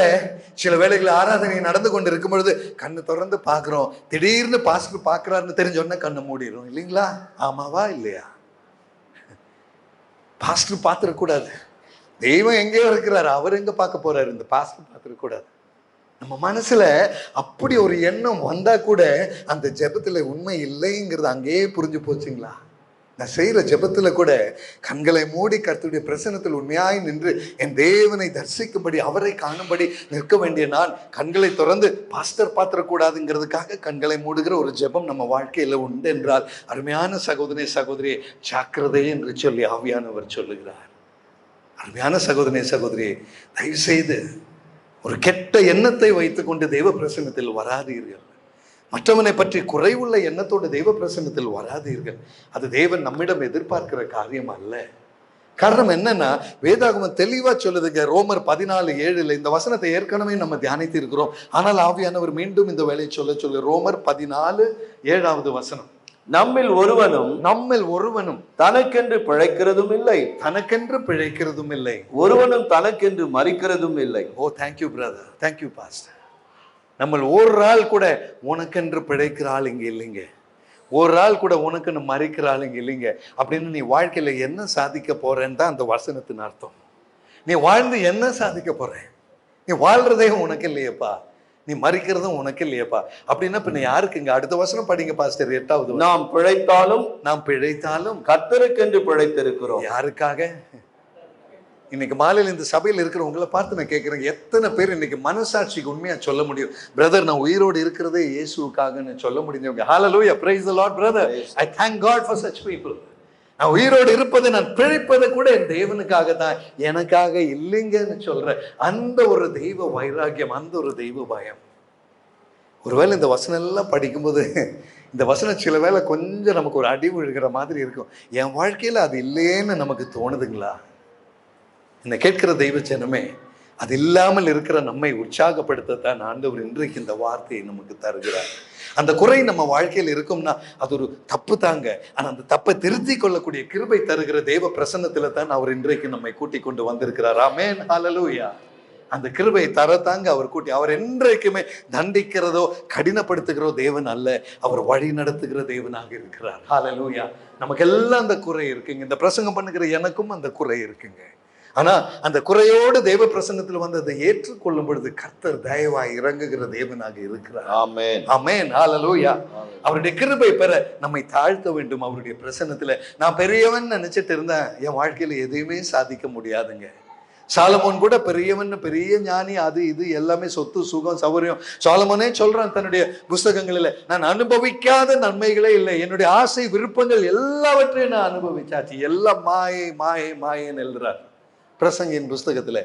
சில வேளைகள் ஆராதனை நடந்து கொண்டு இருக்கும் பொழுது கண்ணு திறந்து பாக்குறோம், திடீர்னு பாஸ்டர் பாக்குறாருன்னு தெரிஞ்சோன்னா கண்ணு மூடிடும். இல்லைங்களா? ஆமாவா இல்லையா? பாஸ்டர் பார்த்துடக்கூடாது. தெய்வம் எங்கேயோ இருக்கிறாரு, அவர் எங்க பார்க்க போறாரு, இந்த பாஸ்டர் பார்த்துடக்கூடாது. நம்ம மனசுல அப்படி ஒரு எண்ணம் வந்தா கூட அந்த ஜெபத்துல உண்மை இல்லைங்கிறது அங்கேயே புரிஞ்சு போச்சுங்களா? நான் செய்யற ஜெபத்துல கூட கண்களை மூடி கர்த்தருடைய பிரசன்னத்தில் உண்மையாய் நின்று என் தேவனை தரிசிக்கும்படி, அவரை காணும்படி நிற்க வேண்டிய நான் கண்களை திறந்து பாஸ்டர் பாத்திரக்கூடாதுங்கிறதுக்காக கண்களை மூடுகிற ஒரு ஜெபம் நம்ம வாழ்க்கையில உண்டு என்றால், அருமையான சகோதரனே சகோதரியே, ஜாக்கிரதை என்று சொல்லி ஆவியானவர் சொல்லுகிறார். அருமையான சகோதரனே சகோதரியே, தயவு செய்து ஒரு கெட்ட எண்ணத்தை வைத்துக்கொண்டு தெய்வ பிரசன்னத்தில் வராதீர்கள். மற்றவனை பற்றி குறைவுள்ள எண்ணத்தோடு தெய்வ பிரசன்னத்தில் வராதீர்கள். அது தேவன் நம்மிடம் எதிர்பார்க்கிற காரியம் அல்ல. காரணம் என்னன்னா, வேதாகமம் தெளிவா சொல்லுதுங்க. ரோமர் 14:7 இந்த வசனத்தை ஏற்கனவே நம்ம தியானித்து இருக்கிறோம். ஆனால் ஆவியானவர் மீண்டும் இந்த வேலையை சொல்ல ரோமர் 14:7 வசனம், நம்மில் ஒருவனும் தனக்கென்று பிழைக்கிறதும் இல்லை, ஒருவனும் தனக்கென்று மரிக்கிறதும் இல்லை. ஓ, தேங்க்யூ பிரதர், தேங்க்யூ பாஸ்டர். நம்ம ஒரு ஆள் கூட உனக்கென்று பிழைக்கிற ஆள் இங்க இல்லைங்க. ஒரு ஆள் கூட உனக்குன்னு மறிக்கிற ஆளுங்க இல்லைங்க. அப்படின்னு நீ வாழ்க்கையில என்ன சாதிக்க போறேன்னு தான் அந்த வசனத்தின் அர்த்தம். நீ வாழ்ந்து என்ன சாதிக்க போற? நீ வாழ்றதே உனக்கு இல்லையப்பா, நீ மறிக்கிறதும் உனக்கு இல்லையப்பா. அப்படின்னா பின்ன யாருக்குங்க? அடுத்த வசனம் படிங்க பாஸ்டர், 8வது. நாம் பிழைத்தாலும் கர்த்தருக்கென்று பிழைத்திருக்கிறோம். யாருக்காக? இன்னைக்கு மாலையில் இந்த சபையில் இருக்கிறவங்களை பார்த்து நான் கேட்கிறேன், எத்தனை பேர் இன்னைக்கு மனசாட்சிக்கு உண்மையா சொல்ல முடியும், பிரதர் நான் உயிரோடு இருக்கிறதே இயேசுக்காகன்னு சொல்ல முடிஞ்சவங்க? ஹalleluya, praise the Lord brother, I thank God for such people. நான் உயிரோடு இருப்பது, நான் பிழைப்பது கூட என் தேவனுக்காக தான், எனக்காக இல்லைங்கன்னு சொல்ற அந்த ஒரு தெய்வ வைராக்கியம், அந்த ஒரு தெய்வ பயம். ஒருவேளை இந்த வசனம் எல்லாம் படிக்கும்போது இந்த வசனம் சில வேளை கொஞ்சம் நமக்கு ஒரு அடி விழுகிற மாதிரி இருக்கும். என் வாழ்க்கையில அது இல்லைன்னு நமக்கு தோணுதுங்களா? என்னை கேட்கிற தெய்வ ஜனமே, அது இல்லாமல் இருக்கிற நம்மை உற்சாகப்படுத்தத்தான் ஆண்டவர் இன்றைக்கு இந்த வார்த்தையை நமக்கு தருகிறார். அந்த குறை நம்ம வாழ்க்கையில் இருக்கும்னா அது ஒரு தப்பு தாங்க. ஆனா அந்த தப்பை திருத்தி கொள்ளக்கூடிய கிருபை தருகிற தேவ பிரசன்னத்துல தான் அவர் இன்றைக்கு நம்மை கூட்டிக் கொண்டு வந்திருக்கிறார். ஆமென், ஹல்லேலூயா. அந்த கிருபை தரத்தாங்க அவர் கூட்டி. அவர் என்றைக்குமே தண்டிக்கிறதோ கடினப்படுத்துகிறோ தேவன் அல்ல, அவர் வழி நடத்துகிற தேவனாக இருக்கிறார். ஹல்லேலூயா. நமக்கு எல்லாம் அந்த குறை இருக்குங்க. இந்த பிரசங்கம் பண்ணுகிற எனக்கும் அந்த குறை இருக்குங்க. ஆனா அந்த குறையோடு தேவ பிரசன்னத்தில் வந்து அதை ஏற்றுக்கொள்ளும் பொழுது கர்த்தர் தயவாய் இறங்குகிற தேவனாக இருக்கிறார். ஆமென், ஆமென், ஹல்லேலூயா. அவருடைய கிருபை பெற நம்மை தாழ்த்த வேண்டும். அவருடைய பிரசன்னத்துல நான் பெரியவன் நினைச்சிட்டு இருந்தேன், என் வாழ்க்கையில எதையுமே சாதிக்க முடியாதுங்க. சாலமோன் கூட பெரியவன், பெரிய ஞானி, அது இது எல்லாமே சொத்து சுகம் சௌகரியம். சாலமோனே சொல்றான் தன்னுடைய புஸ்தகங்களில, நான் அனுபவிக்காத நன்மைகளே இல்லை, என்னுடைய ஆசை விருப்பங்கள் எல்லாவற்றையும் நான் அனுபவிச்சாச்சு, எல்லாம் மாயை மாயை மாயன்னு எழுதுறார் பிரசங்கின் புஸ்தகத்துல.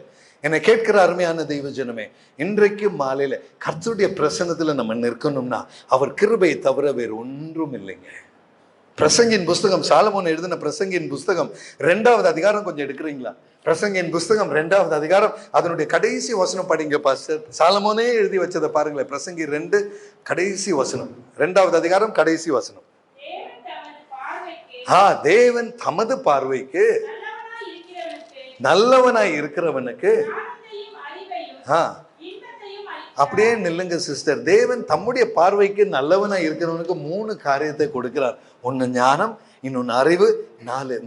என்னை கேட்கிற அருமையான தெய்வ ஜனமே, இன்றைக்கு மாலையில கர்த்தருடைய பிரசன்னத்துல நம்ம நிற்கணும்னா அவர் கிருபையை தவிர வேறு ஒன்றும் இல்லைங்க. பிரசங்கின் புஸ்தகம், சாலமோன் எழுதின பிரசங்கின் புஸ்தகம் 2வது அதிகாரம் கொஞ்சம் எடுக்கிறீங்களா? பிரசங்கின் புஸ்தகம் 2வது அதிகாரம் அதனுடைய கடைசி வசனம் படிங்க பாஸ்டர். சாலமோனே எழுதி வச்சதை பாருங்களேன். பிரசங்கி 2 கடைசி வசனம், 2வது அதிகாரம் கடைசி வசனம். தேவன் தமது பார்வைக்கு நல்லவனாய் இருக்கிறவனுக்கு, அப்படியே நில்லுங்க சிஸ்டர். தேவன் தம்முடைய பார்வைக்கு நல்லவனாய் இருக்கிறவனுக்கு 3 காரியத்தை கொடுக்கிறார். 1 ஞானம், இன்னொன்னு அறிவு,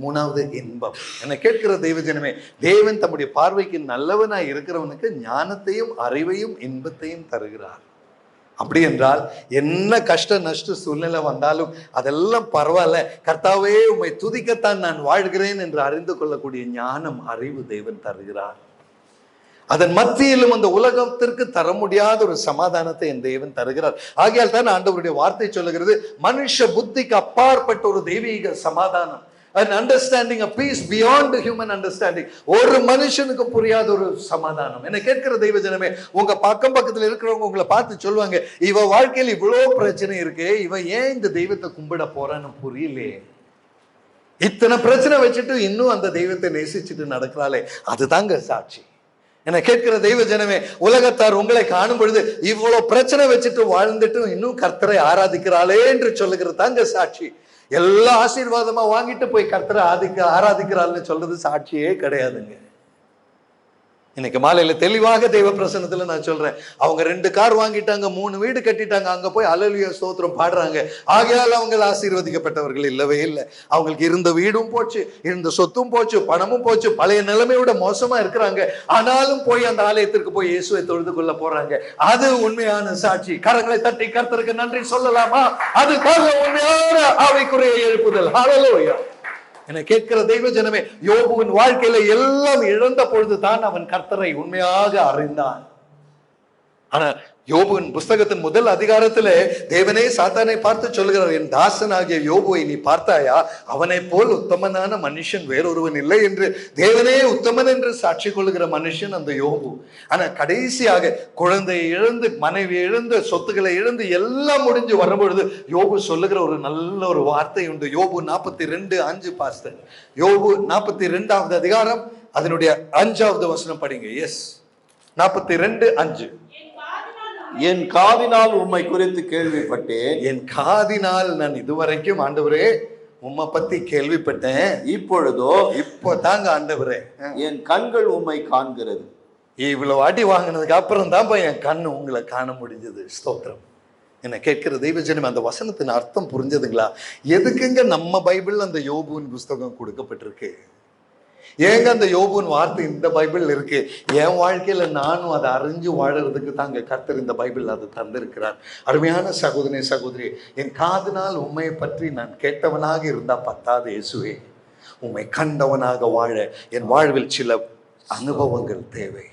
3வது இன்பம். என்னை கேட்கிற தெய்வ ஜனமே, தேவன் தம்முடைய பார்வைக்கு நல்லவனாய் இருக்கிறவனுக்கு ஞானத்தையும் அறிவையும் இன்பத்தையும் தருகிறார். அப்படி என்றால் என்ன கஷ்ட நஷ்ட சூழ்நிலை வந்தாலும் அதெல்லாம் பரவாயில்ல, கர்த்தாவே உம்மை துதிக்கத்தான் நான் வாழ்கிறேன் என்று அறிந்து கொள்ளக்கூடிய ஞானம், அறிவு தேவன் தருகிறார். அதன் மத்தியிலும் அந்த உலகத்திற்கு தர முடியாத ஒரு சமாதானத்தை என் தேவன் தருகிறார். ஆகையால் தான் ஆண்டவருடைய வார்த்தை சொல்லுகிறது, மனுஷ புத்திக்கு அப்பாற்பட்ட ஒரு தெய்வீக சமாதானம், an understanding of peace beyond human understanding. ஒரு மனுஷனுக்கு புரியாத ஒரு சமாதானம். என்னை கேட்கிற தெய்வ ஜனமே, உங்க பக்கத்துல இருக்கிறவங்க உங்களை பார்த்து சொல்லுவாங்க, இவ வாழ்க்கையில் இவ்வளவு பிரச்சனை இருக்கு, இவ ஏன் இந்த தெய்வத்தை கும்பிட போறான்னு புரியலையே, இத்தனை பிரச்சனை வச்சுட்டு இன்னும் அந்த தெய்வத்தை நேசிச்சுட்டு நடக்கிறாளே, அதுதாங்க சாட்சி. என்னை கேட்கிற தெய்வ ஜனமே, உலகத்தார் உங்களை காணும் பொழுது இவ்வளவு பிரச்சனை வச்சுட்டு வாழ்ந்துட்டு இன்னும் கர்த்தரை ஆராதிக்கிறாளே என்று சொல்லுகிறது தாங்க சாட்சி. எல்லா ஆசீர்வாதமா வாங்கிட்டு போய் கர்த்தரை ஆராதிக்கிறாள்னு சொல்றது சாட்சியே கிடையாதுங்க. இன்னைக்கு மாலையில தெளிவாக தெய்வ பிரசன்னத்துல நான் சொல்றேன், அவங்க 2 கார் வாங்கிட்டாங்க, 3 வீடு கட்டிட்டாங்க, அங்க போய் அல்லேலூயா ஸ்தோத்திரம் பாடுறாங்க. ஆகையால் அவங்க ஆசீர்வதிக்கப்பட்டவர்கள் இல்லவே இல்லை. அவங்களுக்கு இருந்த வீடும் போச்சு, இருந்த சொத்தும் போச்சு, பணமும் போச்சு, பழைய நிலைமையோட மோசமா இருக்கிறாங்க. ஆனாலும் போய் அந்த ஆலயத்திற்கு போய் இயேசுவை தொழுது கொள்ள போறாங்க. அது உண்மையான சாட்சி. கரங்களை தட்டி கர்த்தருக்கு நன்றி சொல்லலாமா? அதுக்காக உண்மையான ஆவிக்குரிய எழுப்புதல். ஹல்லேலூயா. என்னை கேட்கிற தெய்வ ஜனமே, யோபுவின் வாழ்க்கையில எல்லாம் இழந்த பொழுது தான் அவன் கர்த்தரை உண்மையாக அறிந்தான். ஆனா யோபுவின் புஸ்தகத்தின் முதல் அதிகாரத்திலே தேவனே சாத்தானை பார்த்து சொல்லுகிறார், என் தாசனாகிய யோபுவை நீ பார்த்தாயா? அவனை போல் உத்தமனான மனுஷன் வேறொருவன் இல்லை என்று தேவனே உத்தமன் என்று சாட்சி கொள்ளுகிற மனுஷன் அந்த யோபு. ஆனா கடைசியாக குழந்தையை இழந்து, மனைவி இழந்து, சொத்துக்களை இழந்து எல்லாம் முடிஞ்சு வரும்பொழுது யோபு சொல்லுகிற ஒரு நல்ல ஒரு வார்த்தை உண்டு. யோபு 42:5 பாஸ்டர். யோபு 42வது அதிகாரம் அதனுடைய 5வது வசனம் படிங்க. எஸ், 42:5. என் காதினால் உம்மை குறித்து கேள்விப்பட்டேன். என் காதினால் நான் இதுவரைக்கும் ஆண்டவரே உம்மை பத்தி கேள்விப்பட்டேன். இப்போ தாங்க ஆண்டவரே என் கண்கள் உம்மை காண்கிறது. இவ்வளவு அடி வாங்கினதுக்கு அப்புறம் தான் என் கண்ணு உங்களை காண முடிஞ்சது. ஸ்தோத்திரம். என்ன கேட்கிற தெய்வஜனம், அந்த வசனத்தின் அர்த்தம் புரிஞ்சதுங்களா? எதுக்குங்க நம்ம பைபிள்ல அந்த யோபுவின் புஸ்தகம் கொடுக்கப்பட்டிருக்கு? ஏங்க அந்த யோபுவின் வார்த்தை இந்த பைபிள் இருக்கு? என் வாழ்க்கையில நானும் அதை அறிஞ்சு வாழறதுக்கு தாங்க கர்த்தர் இந்த பைபிள் அதை தந்திருக்கிறார். அருமையான சகோதரி சகோதரி, என் காதினால் உண்மையை பற்றி நான் கேட்டவனாக இருந்தா பத்தாது இயேசுவே, உம்மை கண்டவனாக வாழ என் வாழ்வில் சில அனுபவங்கள் தேவை.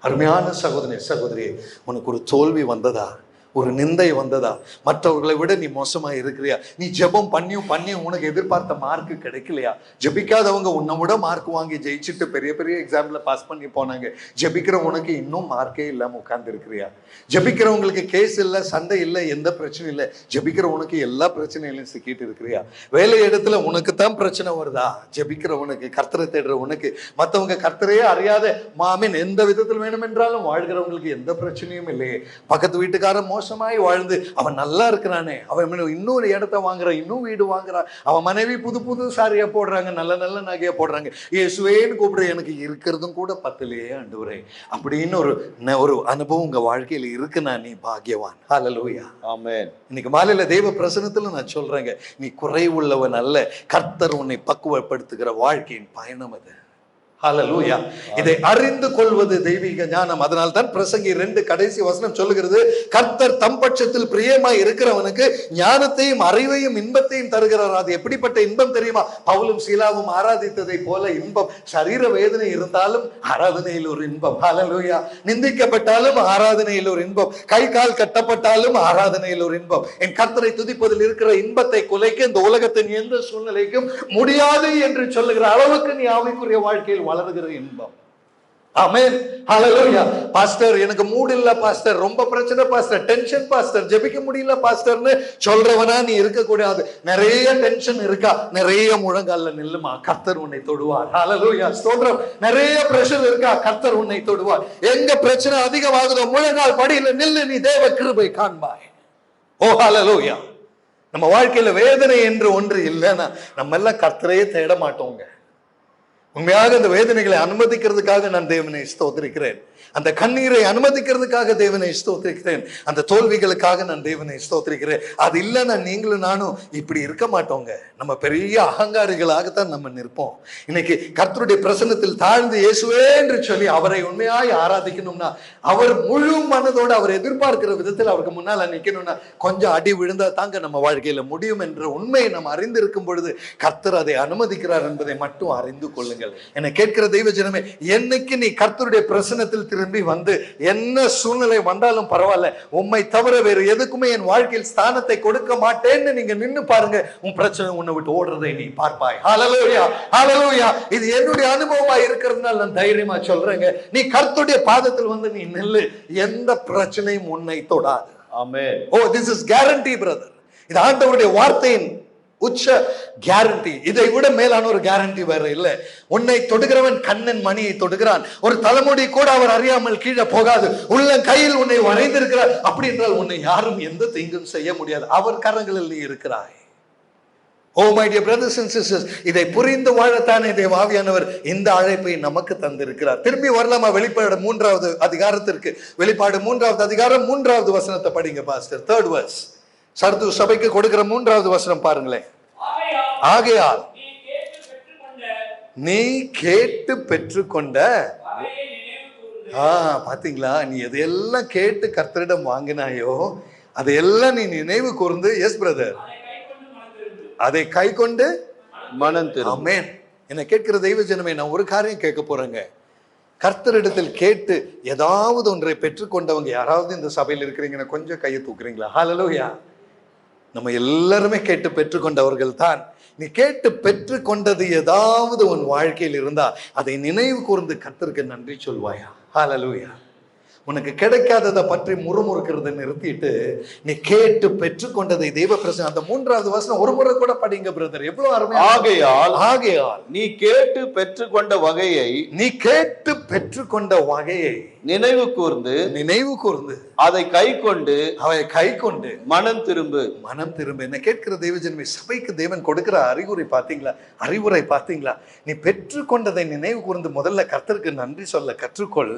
அருமையான சகோதரி சகோதரி, உனக்கு ஒரு தோல்வி வந்ததா, ஒரு நிந்தை வந்ததா, மற்றவர்களை விட நீ மோசமா இருக்கிறியா, நீ ஜெபம் பண்ணியும் உனக்கு எதிர்பார்த்த மார்க் கிடைக்கலையா, ஜெபிக்காதவங்க உன்னை விட மார்க் வாங்கி ஜெயிச்சுட்டு பெரிய பெரிய எக்ஸாம்ல பாஸ் பண்ணி போனாங்க, ஜெபிக்கிற உனக்கு இன்னும் மார்க்கே இல்லாம உட்கார்ந்து இருக்கிறியா, ஜெபிக்கிறவங்களுக்கு கேஸ் இல்லை, சண்டை இல்லை, எந்த பிரச்சனையும் இல்லை, ஜெபிக்கிற உனக்கு எல்லா பிரச்சனையிலும் சிக்கிட்டு இருக்கிறியா, வேலை இடத்துல உனக்கு தான் பிரச்சனை வருதா, ஜெபிக்கிறவனுக்கு, கர்த்தரை தேடுற உனக்கு, மற்றவங்க கர்த்தரையே அறியாத மாமின் எந்த விதத்தில் வேணுமென்றாலும் வாழ்கிறவங்களுக்கு எந்த பிரச்சனையும் இல்லையே, பக்கத்து வீட்டுக்காரன் மோசமாய் வாழ்ந்து அவன் நல்லா இருக்கிறானே, அவன் இன்னொரு இடத்த வாங்குறான், இன்னும் வீடு வாங்குறான், அவன் மனைவி புது புது சாரியா போடுறாங்க, நல்ல நல்ல நகையா போடுறாங்க, இயேசுவேன்னு கூப்பிடுற, எனக்கு இருக்கிறதும் கூட பத்தலையே ஆண்டவரே அப்படின்னு ஒரு அனுபவம் உங்க வாழ்க்கையில இருக்குன்னா நீ பாக்கியவான். ஹல்லேலூயா, ஆமென். இன்னைக்கு மாலையில தெய்வ பிரசன்னத்துல நான் சொல்றேங்க, நீ குறைவுள்ளவன் அல்ல, கர்த்தர் உன்னை பக்குவப்படுத்துகிற வாழ்க்கையின் பயணம் அது. ஹல்லேலூயா. இதை அறிந்து கொள்வது தெய்வீக ஞானம். அதனால் தான் பிரசங்கி 2 கடைசி வசனம் சொல்லுகிறது, கர்த்தர் தம் பட்சத்தில் பிரியமாய் இருக்கிறவனுக்கு ஞானத்தையும் அறிவையும் இன்பத்தையும் தருகிறார். அது எப்படிப்பட்ட இன்பம் தெரியுமா? பவுலும் சீலாவும் ஆராதித்ததை போல இன்பம். சரீர வேதனை இருந்தாலும் ஆராதனையில் ஒரு இன்பம். ஹல்லேலூயா. நிந்திக்கப்பட்டாலும் ஆராதனையில் ஒரு இன்பம், கை கால் கட்டப்பட்டாலும் ஆராதனையில் ஒரு இன்பம். என் கர்த்தரை துதிப்பதில் இருக்கிற இன்பத்தை குலைக்க இந்த உலகத்தின் எந்த சூழ்நிலைக்கும் முடியாது என்று சொல்லுகிற அளவுக்கு நீ ஆவிக்குரிய வாழ்க்கையில் வளருகிற இன்பம். ஆமென். ஹல்லேலூயா. பாஸ்டர் எனக்கு மூட் இல்ல பாஸ்டர், ரொம்ப பிரச்சனை பாஸ்டர், டென்ஷன் பாஸ்டர், ஜெபிக்க முடியல பாஸ்டர்னு சொல்றவனா நீ இருக்க கூடாது. நிறைய டென்ஷன் இருக்கா, நிறைய முழங்கால்ல நில்லுமா, கர்த்தர் உன்னை தொடுவார். ஹல்லேலூயா, ஸ்தோத்திரம். நிறைய பிரஷர் இருக்கா, கர்த்தர் உன்னை தொடுவார். எங்க பிரச்சனை அதிகமாகுதோ முழங்கால் படியில நில்லு, நீ தேவ கிருபை காண்பாய். ஓ ஹல்லேலூயா. நம்ம வாழ்க்கையில வேதனை என்று ஒன்று இல்லைன்னா நம்ம எல்லாம் கர்த்தரையே தேட மாட்டோங்க. உண்மையாக அந்த வேதனைகளை அனுமதிக்கிறதுக்காக நான் தேவனை ஸ்தோத்திரிக்கிறேன், அந்த கண்ணீரை அனுமதிக்கிறதுக்காக தேவனை ஸ்தோத்திரிக்கிறேன், அந்த தோல்விகளுக்காக நான் தேவனை ஸ்தோத்திரிக்கிறேன். அது இல்லைன்னா நீங்களும் நானும் இப்படி இருக்க மாட்டோங்க. நம்ம பெரிய அகங்காரிகளாகத்தான் நம்ம நிற்போம். இன்னைக்கு கர்த்தருடைய பிரசன்னத்தில் தாழ்ந்து இயேசுவே என்று சொல்லி அவரை உண்மையாய் ஆராதிக்கணும்னா, அவர் முழு மனதோடு அவர் எதிர்பார்க்கிற விதத்தில் அவருக்கு முன்னால நிக்கணும்னா கொஞ்சம் அடி விழுந்தா தாங்க நம்ம வாழ்க்கையில முடியும் என்ற உண்மையை நம்ம அறிந்திருக்கும் பொழுது கர்த்தர் அதை அனுமதிக்கிறார் என்பதை மட்டும் அறிந்து கொள்ளுங்கள். என்னை கேட்கிற தெய்வ ஜனமே, என்னைக்கு நீ கர்த்தருடைய பிரசன்னத்தில் திரும்பி வந்து என்ன சூழ்நிலை வந்தாலும் பரவாயில்ல, உம்மை தவிர வேறு எதுக்குமே என் வாழ்க்கையில் ஸ்தானத்தை கொடுக்க மாட்டேன்னு நீங்க நின்னு பாருங்க, உன் பிரச்சனை உன்னை விட்டு ஓடுறதை நீ பார்ப்பாய். ஹல்லேலூயா, ஹல்லேலூயா. இது என்னுடைய அனுபவமா இருக்கிறதுனால நான் தைரியமா சொல்றேங்க, நீ கர்த்தருடைய பாதத்தில் வந்து நீ நில்லு, எந்த பிரச்சனையும் உன்னை தொடாது. ஆமென். ஓ, திஸ் இஸ் கேரண்டி பிரதர். இது ஆண்டவருடைய வார்த்தையின் உச்ச கேரண்டி. இதை விட மேலான ஒரு கேரண்டி வேற இல்லை. உன்னை தொடுகிறவன் கண்ணன் மணியை தொடுகிறான், ஒரு தலைமுடி கூட அவர் அறியாமல் கீழே போகாது, உள்ள கையில் உன்னை வரைந்திருக்கிறார். அப்படி என்றால் உன்னை யாரும் எந்த தீங்கும் செய்ய முடியாது, அவர் கரங்களில் நீ இருக்கிறாய். Oh my dear brothers and sisters, இதை புரிந்து வாழத்தானே தேவாவியானவர் இந்த அழைப்பை நமக்கு தந்திருக்கிறார். திரும்பி வரலாமா வெளிப்பாடு 3வது அதிகாரத்திற்கு? வெளிப்பாடு 3வது அதிகாரம் 3வது வசனத்தை படிங்க பாஸ்டர். 3rd verse. சர்து சபைக்கு கொடுக்கிற 3வது வசனம் பாருங்களேன். ஆகையால் நீ கேட்டு பெற்றுக்கொண்ட, பாத்தீங்களா, நீ எதையெல்லாம் கேட்டு கர்த்தரிடம் வாங்கினாயோ அதையெல்லாம் நீ நினைவு கூர்ந்து, எஸ் பிரதர், அதை கை கொண்டு மனம் திரும்பு. ஆமென். என்னை கேட்கிற தெய்வ ஜனமே, நான் ஒரு காரியம் கேட்க போறேங்க. கர்த்தரிடத்தில் கேட்டு ஏதாவது ஒன்றை பெற்றுக்கொண்டவங்க யாராவது இந்த சபையில் இருக்கிறீங்கன்னா கொஞ்சம் கையை தூக்குறீங்களா? ஹல்லேலூயா. நம்ம எல்லாருமே கேட்டு பெற்றுக்கொண்டவர்கள் தான். நீ கேட்டு பெற்றுக்கொண்டது ஏதாவது உன் வாழ்க்கையில் இருந்தா அதை நினைவு கூர்ந்து கர்த்தருக்கு நன்றி சொல்வாயா? ஹல்லேலூயா. உனக்கு கிடைக்காததை பற்றி முறுமுறுக்கிறத நிறுத்திட்டு நீ கேட்டு பெற்றுக்கொண்டதை தெய்வ பிரசன்னம். அந்த 3வது வசனம் ஒரு முறை கூட படிங்க பிரதர், எவ்வளவு அருமையா. ஆகையால் நீ கேட்டு பெற்றுக்கொண்ட வகையை, நீ கேட்டு பெற்றுக்கொண்ட வகையை நினைவு கூர்ந்து அதை கை கொண்டு மனம் திரும்பு. என்ன கேட்கிற தெய்வஜனமே, சபைக்கு தேவன் கொடுக்கிற அறிவுரை பாத்தீங்களா? நீ பெற்றுக்கொண்டதை நினைவு கூர்ந்து முதல்ல கர்த்தருக்கு நன்றி சொல்ல கற்றுக்கொள்.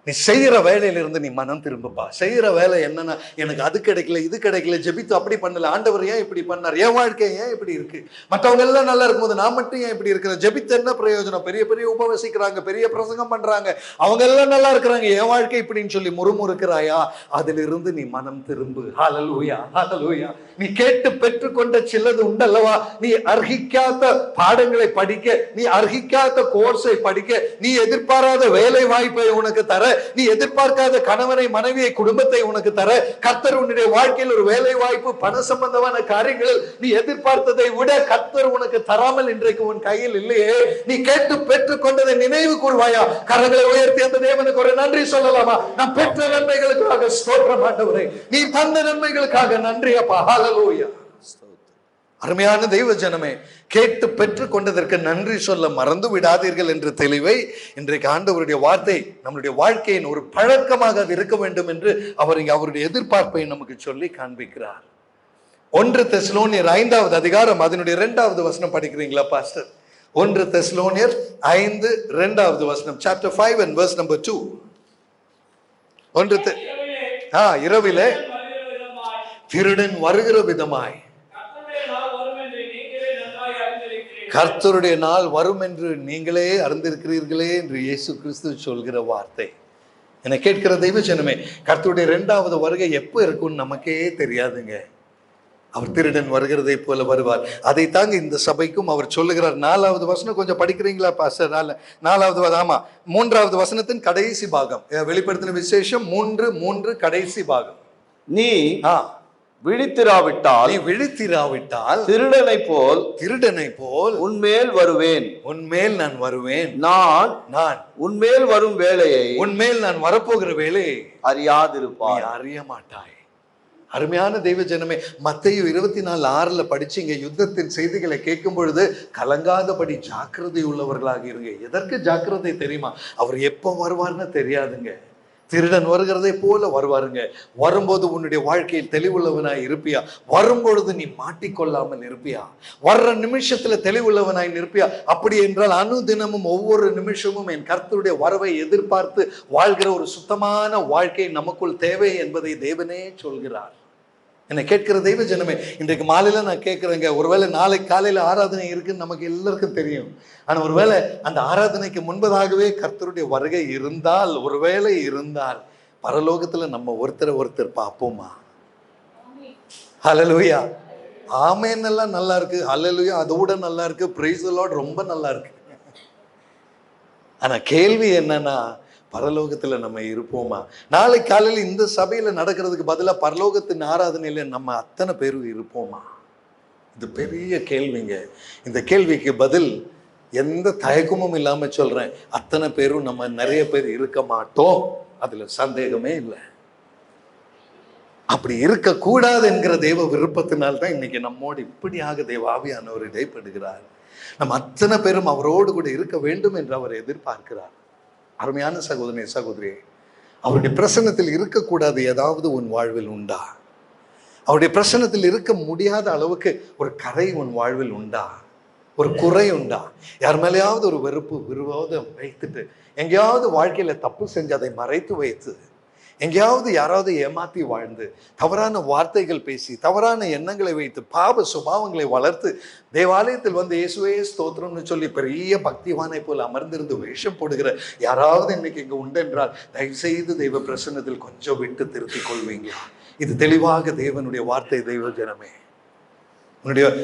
நீ செய்யற வேலையில இருந்து நீ மனம் திரும்புப்பா. செய்யற வேலை என்னன்னா, எனக்கு அது கிடைக்கல, இது கிடைக்கல, ஜெபித்து அப்படி பண்ணல, ஆண்டவர் ஏன் இப்படி பண்ணார், என் வாழ்க்கை ஏன் இப்படி இருக்கு, மற்றவங்க எல்லாம் நல்லா இருக்கும்போது நான் மட்டும் ஏன் இப்படி இருக்கிறேன், ஜெபித்து என்ன பிரயோஜனம், பெரிய பெரிய உபவசிக்கிறாங்க, பெரிய பிரசங்கம் பண்றாங்க, அவங்க எல்லாம் நல்லா இருக்கிறாங்க, என் வாழ்க்கை இப்படின்னு சொல்லி முறுமுறுக்கிறாயா, அதிலிருந்து நீ மனம் திரும்பு. ஹல்லேலூயா, ஹல்லேலூயா. நீ கேட்டு பெற்றுக்கொண்ட சிலது உண்டல்லவா, நீ அர்ஹிக்காத பாடங்களை படிக்க, நீ அர்ஹிக்காத கோர்ஸை படிக்க, நீ எதிர்பாராத வேலை வாய்ப்பை உனக்கு தர, நீ எதிர்பார்க்காத கணவனை, மனைவியை, குடும்பத்தை உனக்கு தர, கர்த்தர் உன்னுடைய வாழ்க்கையில் ஒரு வேலை வாய்ப்பு, பண சம்பந்தமான காரியங்களில் நீ எதிர்பார்த்ததை விட கர்த்தர் உனக்கு தராமல் இன்றைக்கு உன் கையில் இல்லையே. நீ கேட்டு பெற்றுக் கொண்டதை நினைவு கூர்வாயா? கரங்களை உயர்த்தி அந்த தேவனுக்கு ஒரு நன்றி சொல்லலாமா? நான் பெற்ற நன்மைகளுக்காக ஸ்தோத்திரம் ஆண்டவரே, நீ தந்த நன்மைகளுக்காக நன்றி அப்பா. ஹல்லேலூயா. அருமையான தெய்வ ஜனமே, கேட்டு பெற்றுக் கொண்டதற்கு நன்றி சொல்ல மறந்து விடாதீர்கள் என்ற தெளிவை இன்றைக்கு ஆண்டவருடைய வார்த்தை நம்முடைய வாழ்க்கையின் ஒரு பழக்கமாக அது இருக்க வேண்டும் என்று அவர் இங்கே அவருடைய எதிர்பார்ப்பை நமக்கு சொல்லி காண்பிக்கிறார். 1 தெசலோனியர் 5வது அதிகாரம் அதனுடைய 2வது வசனம் படிக்கிறீங்களா பாஸ்டர்? 1 தெசலோனியர் 5 2வது வசனம், chapter 5 and verse number 2. இரவிலே திருடன் வருகிற விதமாய் கர்த்தருடைய நாள் வரும் என்று நீங்களே அறிந்திருக்கிறீர்களே என்று இயேசு கிறிஸ்து சொல்கிற வார்த்தை. என்னை கேட்கிற தெய்வ ஜனமே, கர்த்தருடைய 2வது வருகை எப்போ இருக்கும்னு நமக்கே தெரியாதுங்க. அவர் திருடன் வருகிறதை போல வருவார். அதை தாங்க இந்த சபைக்கும் அவர் சொல்லுகிறார். 4வது வசனம் கொஞ்சம் படிக்கிறீங்களா பாஸ்டர்? 4வது, ஆமா, 3வது வசனத்தின் கடைசி பாகம், வெளிப்படுத்தின விசேஷம் 3:3 கடைசி பாகம். நீ விழித்திராவிட்டால் திருடனை போல் உன்மேல் வருவேன், உன்மேல் நான் வருவேன், நான் உன்மேல் வரும் வேலையை, உன்மேல் நான் வரப்போகிற வேலையை அறியாதிருப்பாய், அறிய மாட்டாய். அருமையான தெய்வ ஜனமே, மத்தேயு 24:6 படிச்சு இங்க யுத்தத்தின் செய்திகளை கேட்கும் பொழுது கலங்காதபடி ஜாக்கிரதை உள்ளவர்களாக இருங்க. எதற்கு ஜாக்கிரதை தெரியுமா? அவர் எப்போ வருவார்னு தெரியாதுங்க. திருடன் வருகிறதை போல வருவாருங்க. வரும்போது உன்னுடைய வாழ்க்கையில் தெளிவுள்ளவனாய் இருப்பியா? வரும்பொழுது நீ மாட்டிக்கொள்ளாமல் இருப்பியா? வர்ற நிமிஷத்துல தெளிவுள்ளவனாய் இருப்பியா? அப்படி என்றால் அனுதினமும் ஒவ்வொரு நிமிஷமும் என் கர்த்தருடைய வரவை எதிர்பார்த்து வாழ்கிற ஒரு சுத்தமான வாழ்க்கை நமக்குள் தேவை என்பதை தேவனே சொல்கிறார். என்னை கேட்கிற தெய்வ ஜனமே, இன்றைக்கு மாலையில நான் கேட்கிறேங்க, ஒருவேளை நாளைக்கு காலையில ஆராதனை இருக்குன்னு நமக்கு எல்லாருக்கும் தெரியும். ஆனா ஒருவேளை அந்த ஆராதனைக்கு முன்பதாகவே கர்த்தருடைய வருகை இருந்தால், ஒருவேளை இருந்தால், பரலோகத்துல நம்ம ஒருத்தர் பார்ப்போமா? ஹல்லேலூயா. ஆமென் எல்லாம் நல்லா இருக்கு, ஹல்லேலூயா அதோட நல்லா இருக்கு, பிரைஸ் தி லார்ட் ரொம்ப நல்லா இருக்கு. ஆனா கேள்வி என்னன்னா, பரலோகத்துல நம்ம இருப்போமா? நாளை காலையில் இந்த சபையில நடக்கிறதுக்கு பதிலாக பரலோகத்தின் ஆராதனையில நம்ம அத்தனை பேரும் இருப்போமா? இது பெரிய கேள்விங்க. இந்த கேள்விக்கு பதில் எந்த தயக்கமும் இல்லாம சொல்றேன், அத்தனை பேரும் நம்ம நிறைய பேர் இருக்க மாட்டோம், அதுல சந்தேகமே இல்லை. அப்படி இருக்கக்கூடாது என்கிற தேவ விருப்பத்தினால்தான் இன்னைக்கு நம்மோடு இப்படியாக தேவ ஆவியானவர் இடைப்படுகிறார். நம்ம அத்தனை பேரும் அவரோடு கூட இருக்க வேண்டும் என்று அவர் எதிர்பார்க்கிறார். அருமையான சகோதரனே, சகோதரியே, அவருடைய பிரசன்னத்தில் இருக்கக்கூடாது ஏதாவது உன் வாழ்வில் உண்டா? அவருடைய பிரசன்னத்தில் இருக்க முடியாத அளவுக்கு ஒரு கரை உன் வாழ்வில் உண்டா? ஒரு குறை உண்டா? யார் மேலேயாவது ஒரு வெறுப்பு, விரோதம் வைத்துட்டு, எங்கேயாவது வாழ்க்கையில தப்பு செஞ்சு அதை மறைத்து வைத்து, எங்கேயாவது யாராவது ஏமாத்தி வாழ்ந்து, தவறான வார்த்தைகள் பேசி, தவறான எண்ணங்களை வைத்து, பாப சுபாவங்களை வளர்த்து, தேவாலயத்தில் வந்து இயேசுவே ஸ்தோத்திரம்னு சொல்லி பெரிய பக்திவானை போல் அமர்ந்திருந்து வேஷம் போடுகிற யாராவது இன்னைக்கு இங்க உண்டென்றால் தயவு செய்து தெய்வ பிரசன்னத்தில் கொஞ்சம் விட்டு திருத்திக் கொள்வீங்களா? இது தெளிவாக தேவனுடைய வார்த்தை. தெய்வ ஜனமே,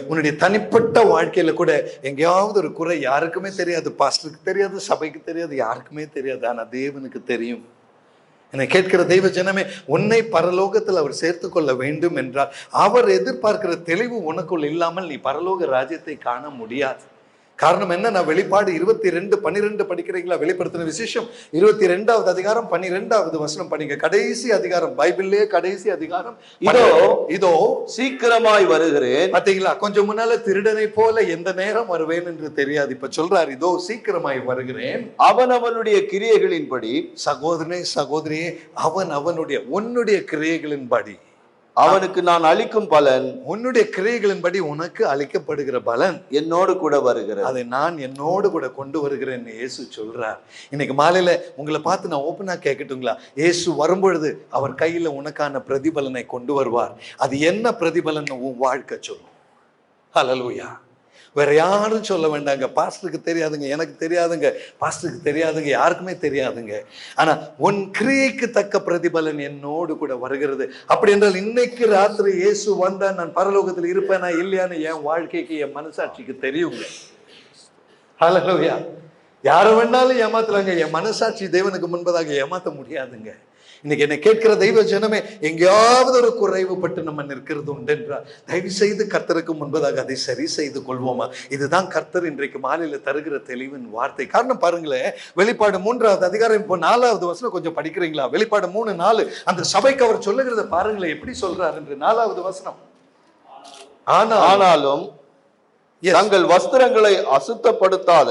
உன்னுடைய தனிப்பட்ட வாழ்க்கையில கூட எங்கேயாவது ஒரு குறை யாருக்குமே தெரியாது, பாஸ்டருக்கு தெரியாது, சபைக்கு தெரியாது, யாருக்குமே தெரியாது, ஆனா தேவனுக்கு தெரியும். என்னை கேட்கிற தெய்வ ஜனமே, உன்னை பரலோகத்தில் அவர் சேர்த்து கொள்ள வேண்டும் என்றால் அவர் எதிர்பார்க்கிற தெளிவு உனக்குள் இல்லாமல் நீ பரலோக ராஜ்யத்தை காண முடியாது. காரணம் என்ன? நான் வெளிப்பாடு 22:12 படிக்கிறீங்களா? வெளிப்படுத்தின விசேஷம் 22வது அதிகாரம் 12வது வசனம் படிங்க. கடைசி அதிகாரம், பைபிள்லயே கடைசி அதிகாரம். இதோ சீக்கிரமாய் வருகிறேன். பாத்தீங்களா? கொஞ்சம் முன்னால திருடனை போல எந்த நேரம் வருவேன் என்று தெரியாது, இப்ப சொல்றார் இதோ சீக்கிரமாய் வருகிறேன். அவனுடைய கிரியைகளின்படி, சகோதரனே, சகோதரியே, உன்னுடைய கிரியைகளின்படி அவனுக்கு நான் அளிக்கும் பலன் உன்னுடைய கிரியைகளின்படி உனக்கு அளிக்கப்படுகிற பலன் என்னோடு கூட வருகிறது. அதை நான் என்னோடு கூட கொண்டு வருகிறேன்னு இயேசு சொல்றார். இன்னைக்கு மாலையில உங்களை பார்த்து நான் ஓப்பனா கேட்கட்டுங்களா? இயேசு வரும்பொழுது அவர் கையில உனக்கான பிரதிபலனை கொண்டு வருவார். அது என்ன பிரதிபலன் உன் வாழ்க்கை சொல்லும். ஹல்லேலூயா. வேற யாரும் சொல்ல வேண்டாங்க. பாஸ்டருக்கு தெரியாதுங்க, எனக்கு தெரியாதுங்க, பாஸ்டருக்கு தெரியாதுங்க, யாருக்குமே தெரியாதுங்க. ஆனா உன் கிரியைக்கு தக்க பிரதிபலன் என்னோடு கூட வருகிறது. அப்படி என்றால் இன்னைக்கு ராத்திரி இயேசு வந்தா நான் பரலோகத்தில் இருப்பேனா இல்லையான்னு என் வாழ்க்கைக்கு என் மனசாட்சிக்கு தெரியுங்க. ஹல்லேலூயா. யாரை வேணாலும் ஏமாத்தலாங்க, என் மனசாட்சி தேவனுக்கு முன்பதாக ஏமாத்த முடியாதுங்க. இன்னைக்கு என்னை கேட்கிற தெய்வ ஜனமே, எங்கேயாவது ஒரு குறைவுபட்டு நம்ம நிற்கிறது உண்டு என்றால் தயவு செய்து கர்த்தருக்கு முன்பதாக அதை சரி செய்து கொள்வோமா? இதுதான் கர்த்தர் இன்றைக்கு மாலையில தருகிற தெளிவின் வார்த்தை. காரணம் பாருங்களேன், வெளிப்பாடு 3வது அதிகாரம் இப்போ 4வது வசனம் கொஞ்சம் படிக்கிறீங்களா? வெளிப்பாடு 3:4 அந்த சபைக்கு அவர் சொல்லுகிறத பாருங்களேன், எப்படி சொல்றார் என்று. 4வது வசனம். ஆனாலும் தங்கள் வஸ்திரங்களை அசுத்தப்படுத்தாத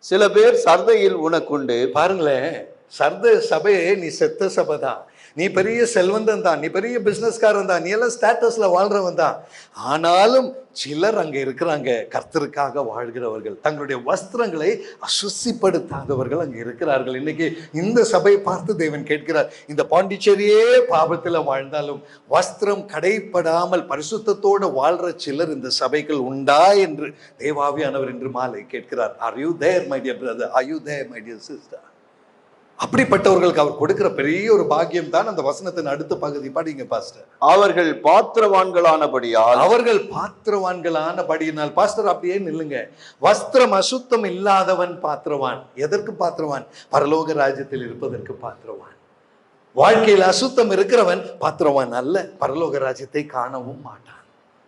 சில பேர் சர்தையில் உனக்குண்டு. பாருங்களேன், சர்த சபையே நீ செத்த சபை தான், நீ பெரிய செல்வந்தன் தான், நீ பெரிய பிசினஸ்காரன் தான், நீ எல்லாம் ஸ்டேட்டஸ்ல வாழ்றவன் தான். ஆனாலும் சிலர் அங்க இருக்கிறாங்க, கர்த்தருக்காக வாழ்கிறவர்கள், தங்களுடைய வஸ்திரங்களை அசுசிப்படுத்தாதவர்கள் அங்க இருக்கிறார்கள். இன்னைக்கு இந்த சபையை பார்த்து தேவன் கேட்கிறார், இந்த பாண்டிச்சேரியே பாவத்துல வாழ்ந்தாலும் வஸ்திரம் கடைப்படாமல் பரிசுத்தத்தோடு வாழ்ற சிலர் இந்த சபைகள் உண்டா என்று தேவாவியானவர் இன்று மாலை கேட்கிறார். Are you there my dear brother? Are you there my dear sister? அப்படிப்பட்டவர்களுக்கு அவர் கொடுக்கிற பெரிய ஒரு பாக்கியம் தான் அந்த வசனத்தின் அடுத்த பகுதி. படிங்க பாஸ்டர். அவர்கள் பாத்திரவான்களானபடியால். அவர்கள் பாத்திரவான்களானபடியினால். பாஸ்டர் அப்படியே நில்லுங்க. வஸ்திரம் அசுத்தம் இல்லாதவன் பாத்திரவான். எதற்கு பாத்திரவான்? பரலோக ராஜ்யத்தில் இருப்பதற்கு பாத்திரவான். வாழ்க்கையில் அசுத்தம் இருக்கிறவன் பாத்திரவான் அல்ல, பரலோக ராஜ்யத்தை காணவும் மாட்டான்.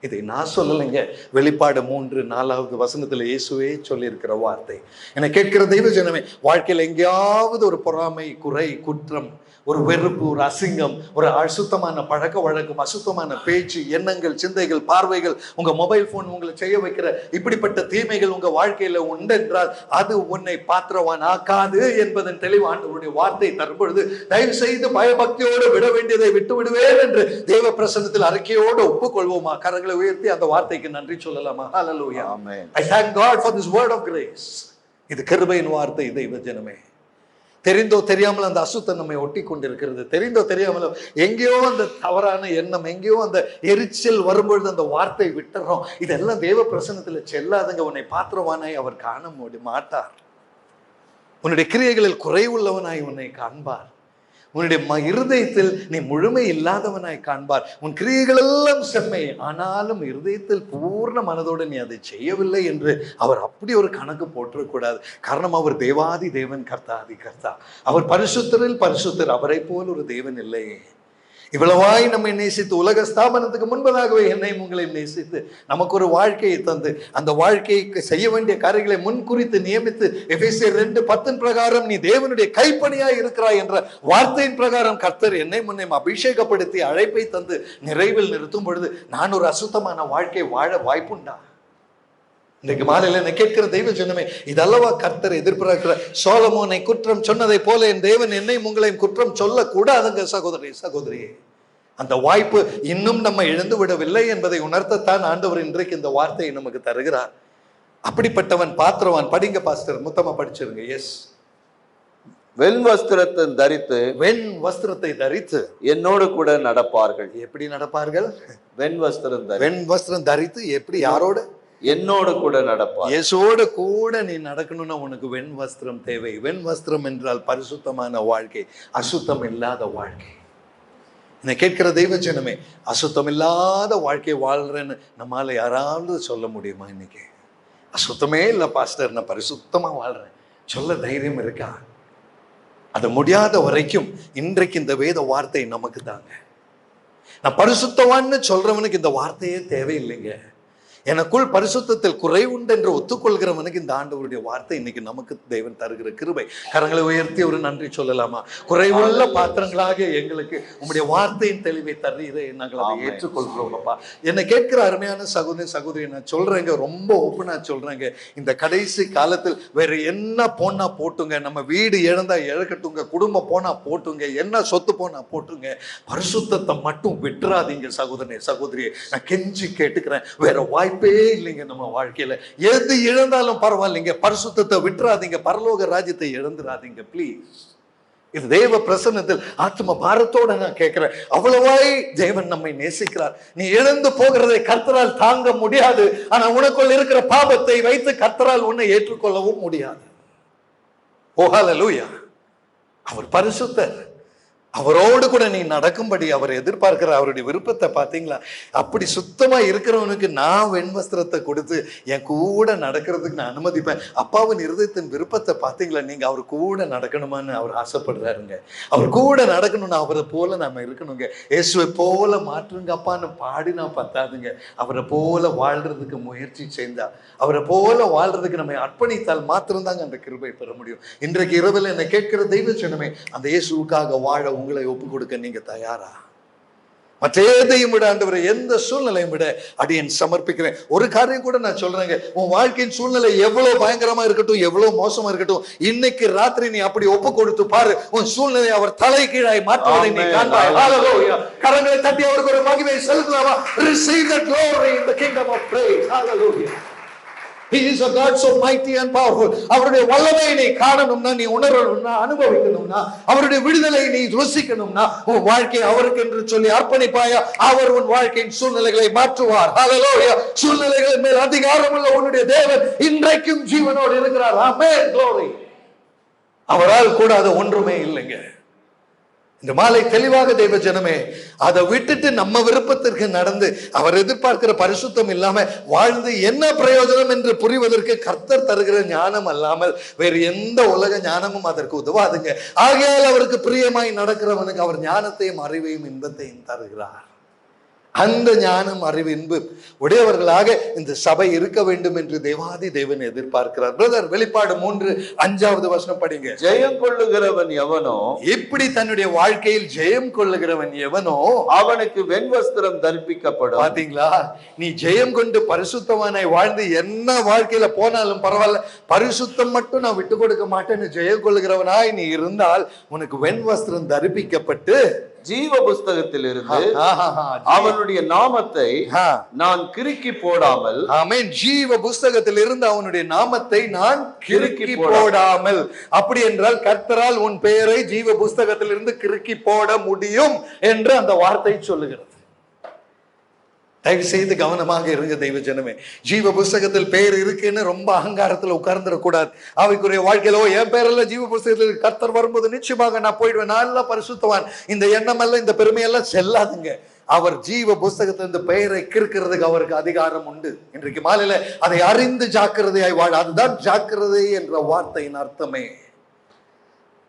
இதை நான் சொல்லலைங்க, வெளிப்பாடு 3:4வது வசனத்துல இயேசுவே சொல்லியிருக்கிற வார்த்தை. என்னை கேட்கிற தெய்வ ஜனமே, வாழ்க்கையில் எங்கேயாவது ஒரு பொறாமை, குறை, குற்றம், ஒரு வெறுப்பு, ஒரு அசிங்கம், ஒரு அசுத்தமான பழக்க வழக்கம், அசுத்தமான பேச்சு, எண்ணங்கள், சிந்தைகள், பார்வைகள், உங்க மொபைல் போன் உங்களை செய்ய வைக்கிற இப்படிப்பட்ட தீமைகள் உங்க வாழ்க்கையில உண்டென்றால் அது உன்னை பாத்திரவான் ஆக்காது என்பதன் தெளிவாண்டவருடைய வார்த்தை தரும்பொழுது தயவு செய்து பயபக்தியோடு விட வேண்டியதை விட்டு விடுவேன் என்று தேவ பிரசன்னத்தில் அறிக்கையோடு ஒப்புக்கொள்வோமா? கரங்களை உயர்த்தி அந்த வார்த்தைக்கு நன்றி சொல்லலாமா? ஹல்லேலூயா. ஆமென். I thank God for this word of grace. இது கிருபையின் வார்த்தை தெய்வ ஜனமே. தெரிந்தோ தெரியாமல் அந்த அசுத்தம் நம்மை ஒட்டி கொண்டிருக்கிறது. தெரிந்தோ தெரியாமலோ எங்கேயோ அந்த தவறான எண்ணம், எங்கேயோ அந்த எரிச்சல் வரும்பொழுது அந்த வார்த்தை விட்டுறோம். இதெல்லாம் தேவ பிரசன்னத்துல செல்லாதுங்க. உன்னை பாத்திரவானாய் அவர் காண மாட்டார். உன்னுடைய கிரியைகளில் குறைவுள்ளவனாய் உன்னை காண்பார். உன்னுடைய இருதயத்தில் நீ முழுமை இல்லாதவனாய் காண்பார். உன் கிரியைகள் எல்லாம் செம்மை, ஆனாலும் இருதயத்தில் பூர்ண மனதோடு நீ அதை செய்யவில்லை என்று அவர் அப்படி ஒரு கணக்கு போற்றக்கூடாது. காரணம், அவர் தேவாதி தேவன், கர்த்தாதி கர்த்தா. அவர் பரிசுத்தரில் பரிசுத்தர், அவரை போல் ஒரு தேவன் இல்லையே. இவ்வளவாய் நம்மை நேசித்து, உலக ஸ்தாபனத்துக்கு முன்பதாகவே என்னையும் உங்களையும் நேசித்து நமக்கு ஒரு வாழ்க்கையை தந்து, அந்த வாழ்க்கைக்கு செய்ய வேண்டிய காரியங்களை முன்குறித்து நியமித்து, எபேசியர் 2:10 பிரகாரம் நீ தேவனுடைய கைப்பணியாய் இருக்கிறாய் என்ற வார்த்தையின் பிரகாரம் கர்த்தர் என்னை முன்னையும் அபிஷேகப்படுத்தி அழைப்பை தந்து நிறைவில் நிறுத்தும் பொழுது நான் ஒரு அசுத்தமான வாழ்க்கை வாழ வாய்ப்புண்டா? இன்றைக்கு மாலையில என்னை கேட்கிற தெய்வ ஜனமே, இதல்லவா கர்த்தர் எதிர்பார்க்கிற? சோலமோனை குற்றம் சொன்னதை போல என் தேவன் என்னையும் உங்களையும் குற்றம் சொல்லக்கூடாதுங்க சகோதரி சகோதரியே. அந்த வாய்ப்பு இன்னும் நம்ம இழந்து விடவில்லை என்பதை உணர்த்தத்தான் ஆண்டவர் இன்றைக்கு இந்த வார்த்தையை நமக்கு தருகிறார். அப்படிப்பட்டவன் பாத்திரவான். படிங்க பாஸ்டர், மொத்தமா படிச்சிருங்க. எஸ். வெண் வஸ்திரத்தை தரித்து, வெண் வஸ்திரத்தை தரித்து என்னோடு கூட நடப்பார்கள். எப்படி நடப்பார்கள்? வெண் வஸ்திரம் வெண் வஸ்திரம் தரித்து எப்படி? யாரோடு? என்னோடு கூட நடப்பார். இயேசுவோடு கூட நீ நடக்கணும்னா உனக்கு வெண் வஸ்திரம் தேவை. வெண் வஸ்திரம் என்றால் பரிசுத்தமான வாழ்க்கை, அசுத்தம் இல்லாத வாழ்க்கை. என்னை கேட்கிற தெய்வ ஜனமே, அசுத்தம் இல்லாத வாழ்க்கை வாழ்றேன்னு நம்மால யாராவது சொல்ல முடியுமா? இன்னைக்கு அசுத்தமே இல்லை பாஸ்டர், நான் பரிசுத்தமா வாழ்றேன் சொல்ல தைரியம் இருக்கா? அது முடியாத வரைக்கும் இன்றைக்கு இந்த வேத வார்த்தை நமக்கு தாங்க. நான் பரிசுத்தவான்னு சொல்றவனுக்கு இந்த வார்த்தையே தேவையில்லைங்க. எனக்குள் பரிசுத்தத்தில் குறை உண்டு என்று ஒத்துக்கொள்கிறவனுக்கு இந்த ஆண்டவருடைய வார்த்தை இன்னைக்கு நமக்கு தேவன் தருகிற கிருபை. கரங்களை உயர்த்தி ஒரு நன்றி சொல்லலாமா? குறைவுள்ள பாத்திரங்களாக எங்களுக்கு உங்களுடைய வார்த்தையின் தெளிவை தருகிறே, நாங்கள் அதை ஏற்றுக்கொள்கிறோம் அப்பா. என்னை கேட்கிற அருமையான சகோதரி நான் சொல்றேங்க, ரொம்ப ஓப்பனா சொல்றேங்க, இந்த கடைசி காலத்தில் வேற என்ன போனா போட்டுங்க, நம்ம வீடு இழந்தா இழக்கட்டுங்க, குடும்பம் போனா போட்டுங்க, என்ன சொத்து போனா போட்டுங்க, பரிசுத்தத்தை மட்டும் விட்டுறாதீங்க சகோதரியை நான் கெஞ்சி கேட்டுக்கிறேன். வேற வாய்ப்பே இல்லைங்க நம்ம வாழ்க்கையில. எது இழந்தாலும் பரவாயில்லைங்க, பரிசுத்தத்தை விட்டுறாதீங்க, பரலோக ராஜ்யத்தை இழந்துடாதீங்க ப்ளீஸ். இது தேவ பிரசன்னத்தில் ஆத்ம பாரத்தோட நான் கேட்கிறேன். அவ்வளவாய் தேவன் நம்மை நேசிக்கிறார். நீ இழந்து போகிறதை கர்த்தரால் தாங்க முடியாது. ஆனா உனக்குள் இருக்கிற பாவத்தை வைத்து கர்த்தரால் உன்னை ஏற்றுக்கொள்ளவும் முடியாது. ஓ ஹல்லேலூயா. அவர் பரிசுத்தர். அவரோடு கூட நீ நடக்கும்படி அவர் எதிர்பார்க்கிற அவருடைய விருப்பத்தை பார்த்தீங்களா? அப்படி சுத்தமா இருக்கிறவனுக்கு நான் வெண்வஸ்திரத்தை கொடுத்து என் கூட நடக்கிறதுக்கு நான் அனுமதிப்பேன். அப்பாவின் இருதயத்தின் விருப்பத்தை பார்த்தீங்களா? நீங்க அவர் கூட நடக்கணுமான்னு அவர் ஆசைப்படுறாருங்க. அவர் கூட நடக்கணும்னு அவரை போல நாம இருக்கணுங்க. இயேசுவை போல மாற்றுங்க அப்பான்னு பாடினா பத்தாதுங்க. அவரை போல வாழ்றதுக்கு முயற்சி செய்தா, அவரை போல வாழ்றதுக்கு நம்ம அர்ப்பணித்தால் மாத்திரம்தாங்க அந்த கிருபை பெற முடியும். இன்றைக்கு இரவில் என்னை கேட்கிற தெய்வ ஜனமே, அந்த இயேசுவுக்காக வாழ உங்களை ஒப்பு கொடுக்க நீங்க தயாரா? மற்ற எதையும் விட ஆண்டவரை, எந்த சூழ்நிலையும் விட அடியேன் சமர்ப்பிக்கிறேன். ஒரு காரியம் கூட நான் சொல்றேங்க, உன் வாழ்க்கையின் சூழ்நிலை எவ்வளவு பயங்கரமா இருக்கட்டும், எவ்வளவு மோசமா இருக்கட்டும், இன்னைக்கு ராத்திரி நீ அப்படி ஒப்பு கொடுத்து பாரு, உன் சூழ்நிலை அவர் தலை கீழாய் மாற்றுவதை நீ காண்பாய். ஹல்லேலூயா. கரங்களை தட்டி அவருக்கு ஒரு மகிமையை செலுத்தலாமா? Receive the glory in the kingdom of praise. Hallelujah. He is a God so mighty and powerful. அவருடைய வல்லமையை நீ காணணும்னா, நீ உணரணும்னா, அனுபவிக்கணும்னா, அவருடைய விடுதலை நீ ருசிக்கணும்னா, உன் வாழ்க்கை அவருக்கு என்று சொல்லி அர்ப்பணிப்பாயா? அவர் உன் வாழ்க்கையின் சூழ்நிலைகளை மாற்றுவார். ஹல்லேலூயா. சூழ்நிலைகளின் மேல் அதிகாரம் உள்ள உன்னுடைய தேவன் இன்றைக்கும் ஜீவனோடு இருக்கிறார். ஆமென். glory. அவரால் கூடாத ஒன்றுமே இல்லைங்க. இந்த மாலை தெளிவாக தெய்வ ஜனமே, அதை விட்டுட்டு நம்ம விருப்பத்திற்கு நடந்து அவர் எதிர்பார்க்கிற பரிசுத்தம் இல்லாம வாழ்ந்து என்ன பிரயோஜனம் என்று புரிவதற்கு கர்த்தர் தருகிற ஞானம் அல்லாமல் வேறு எந்த உலக ஞானமும் அதற்கு உதவாதுங்க. ஆகையால் அவருக்கு பிரியமாய் நடக்கிறவனுக்கு அவர் ஞானத்தையும் அறிவையும் இன்பத்தையும் தருகிறார். அந்த ஞானம் அறிவு இன்பு உடையவர்களாக இந்த சபை இருக்க வேண்டும் என்று தேவாதி தேவன் எதிர்பார்க்கிறார். பிரதர், வெளிப்பாடு 3:5 படிங்க. ஜெயம் கொள்ளுகிறவன் எவனோ, இப்படி தன்னுடைய வாழ்க்கையில் ஜெயம் கொள்ளுகிறவன் எவனோ அவனுக்கு வெண்வஸ்திரம் தரிப்பிக்கப்படும். பாத்தீங்களா? நீ ஜெயம் கொண்டு பரிசுத்தமானாய் வாழ்ந்து என்ன வாழ்க்கையில போனாலும் பரவாயில்ல, பரிசுத்தம் மட்டும் நான் விட்டு கொடுக்க மாட்டேன்னு ஜெயம் கொள்ளுகிறவனாய் நீ இருந்தால் உனக்கு வெண்வஸ்திரம் தரிப்பிக்கப்பட்டு ஜீவ புஸ்தகத்தில் இருந்து அவனுடைய நாமத்தை நான் கிறுக்கி போடாமல், ஆமென், ஜீவ புஸ்தகத்தில் இருந்து அவனுடைய நாமத்தை நான் கிறுக்கி போடாமல். அப்படி என்றால் கர்த்தரால் உன் பெயரை ஜீவ புஸ்தகத்தில் இருந்து கிறுக்கி போட முடியும் என்று அந்த வார்த்தை சொல்லுகிறது. தயவு செய்து கவனமாக இருங்க தெய்வ ஜனமே. ஜீவ புஸ்தகத்தில் பெயர் இருக்குன்னு ரொம்ப அகங்காரத்துல உட்கார்ந்துடக்கூடாது. அவைக்குரிய வாழ்க்கையில என் பேரெல்லாம் ஜீவ புஸ்தகத்தில் கர்த்தர் வரும்போது நிச்சயமாக நான் போயிடுவேன், நான் எல்லாம் பரிசுத்தவான், இந்த எண்ணம் எல்லாம் இந்த பெருமையெல்லாம் செல்லாதுங்க. அவர் ஜீவ புஸ்தகத்தில் இந்த பெயரை கிறுக்கிறதுக்கு அவருக்கு அதிகாரம் உண்டு. இன்றைக்கு மாலையில அதை அறிந்து ஜாக்கிரதையாய் வாழ, அதுதான் ஜாக்கிரதை என்ற வார்த்தையின் அர்த்தமே.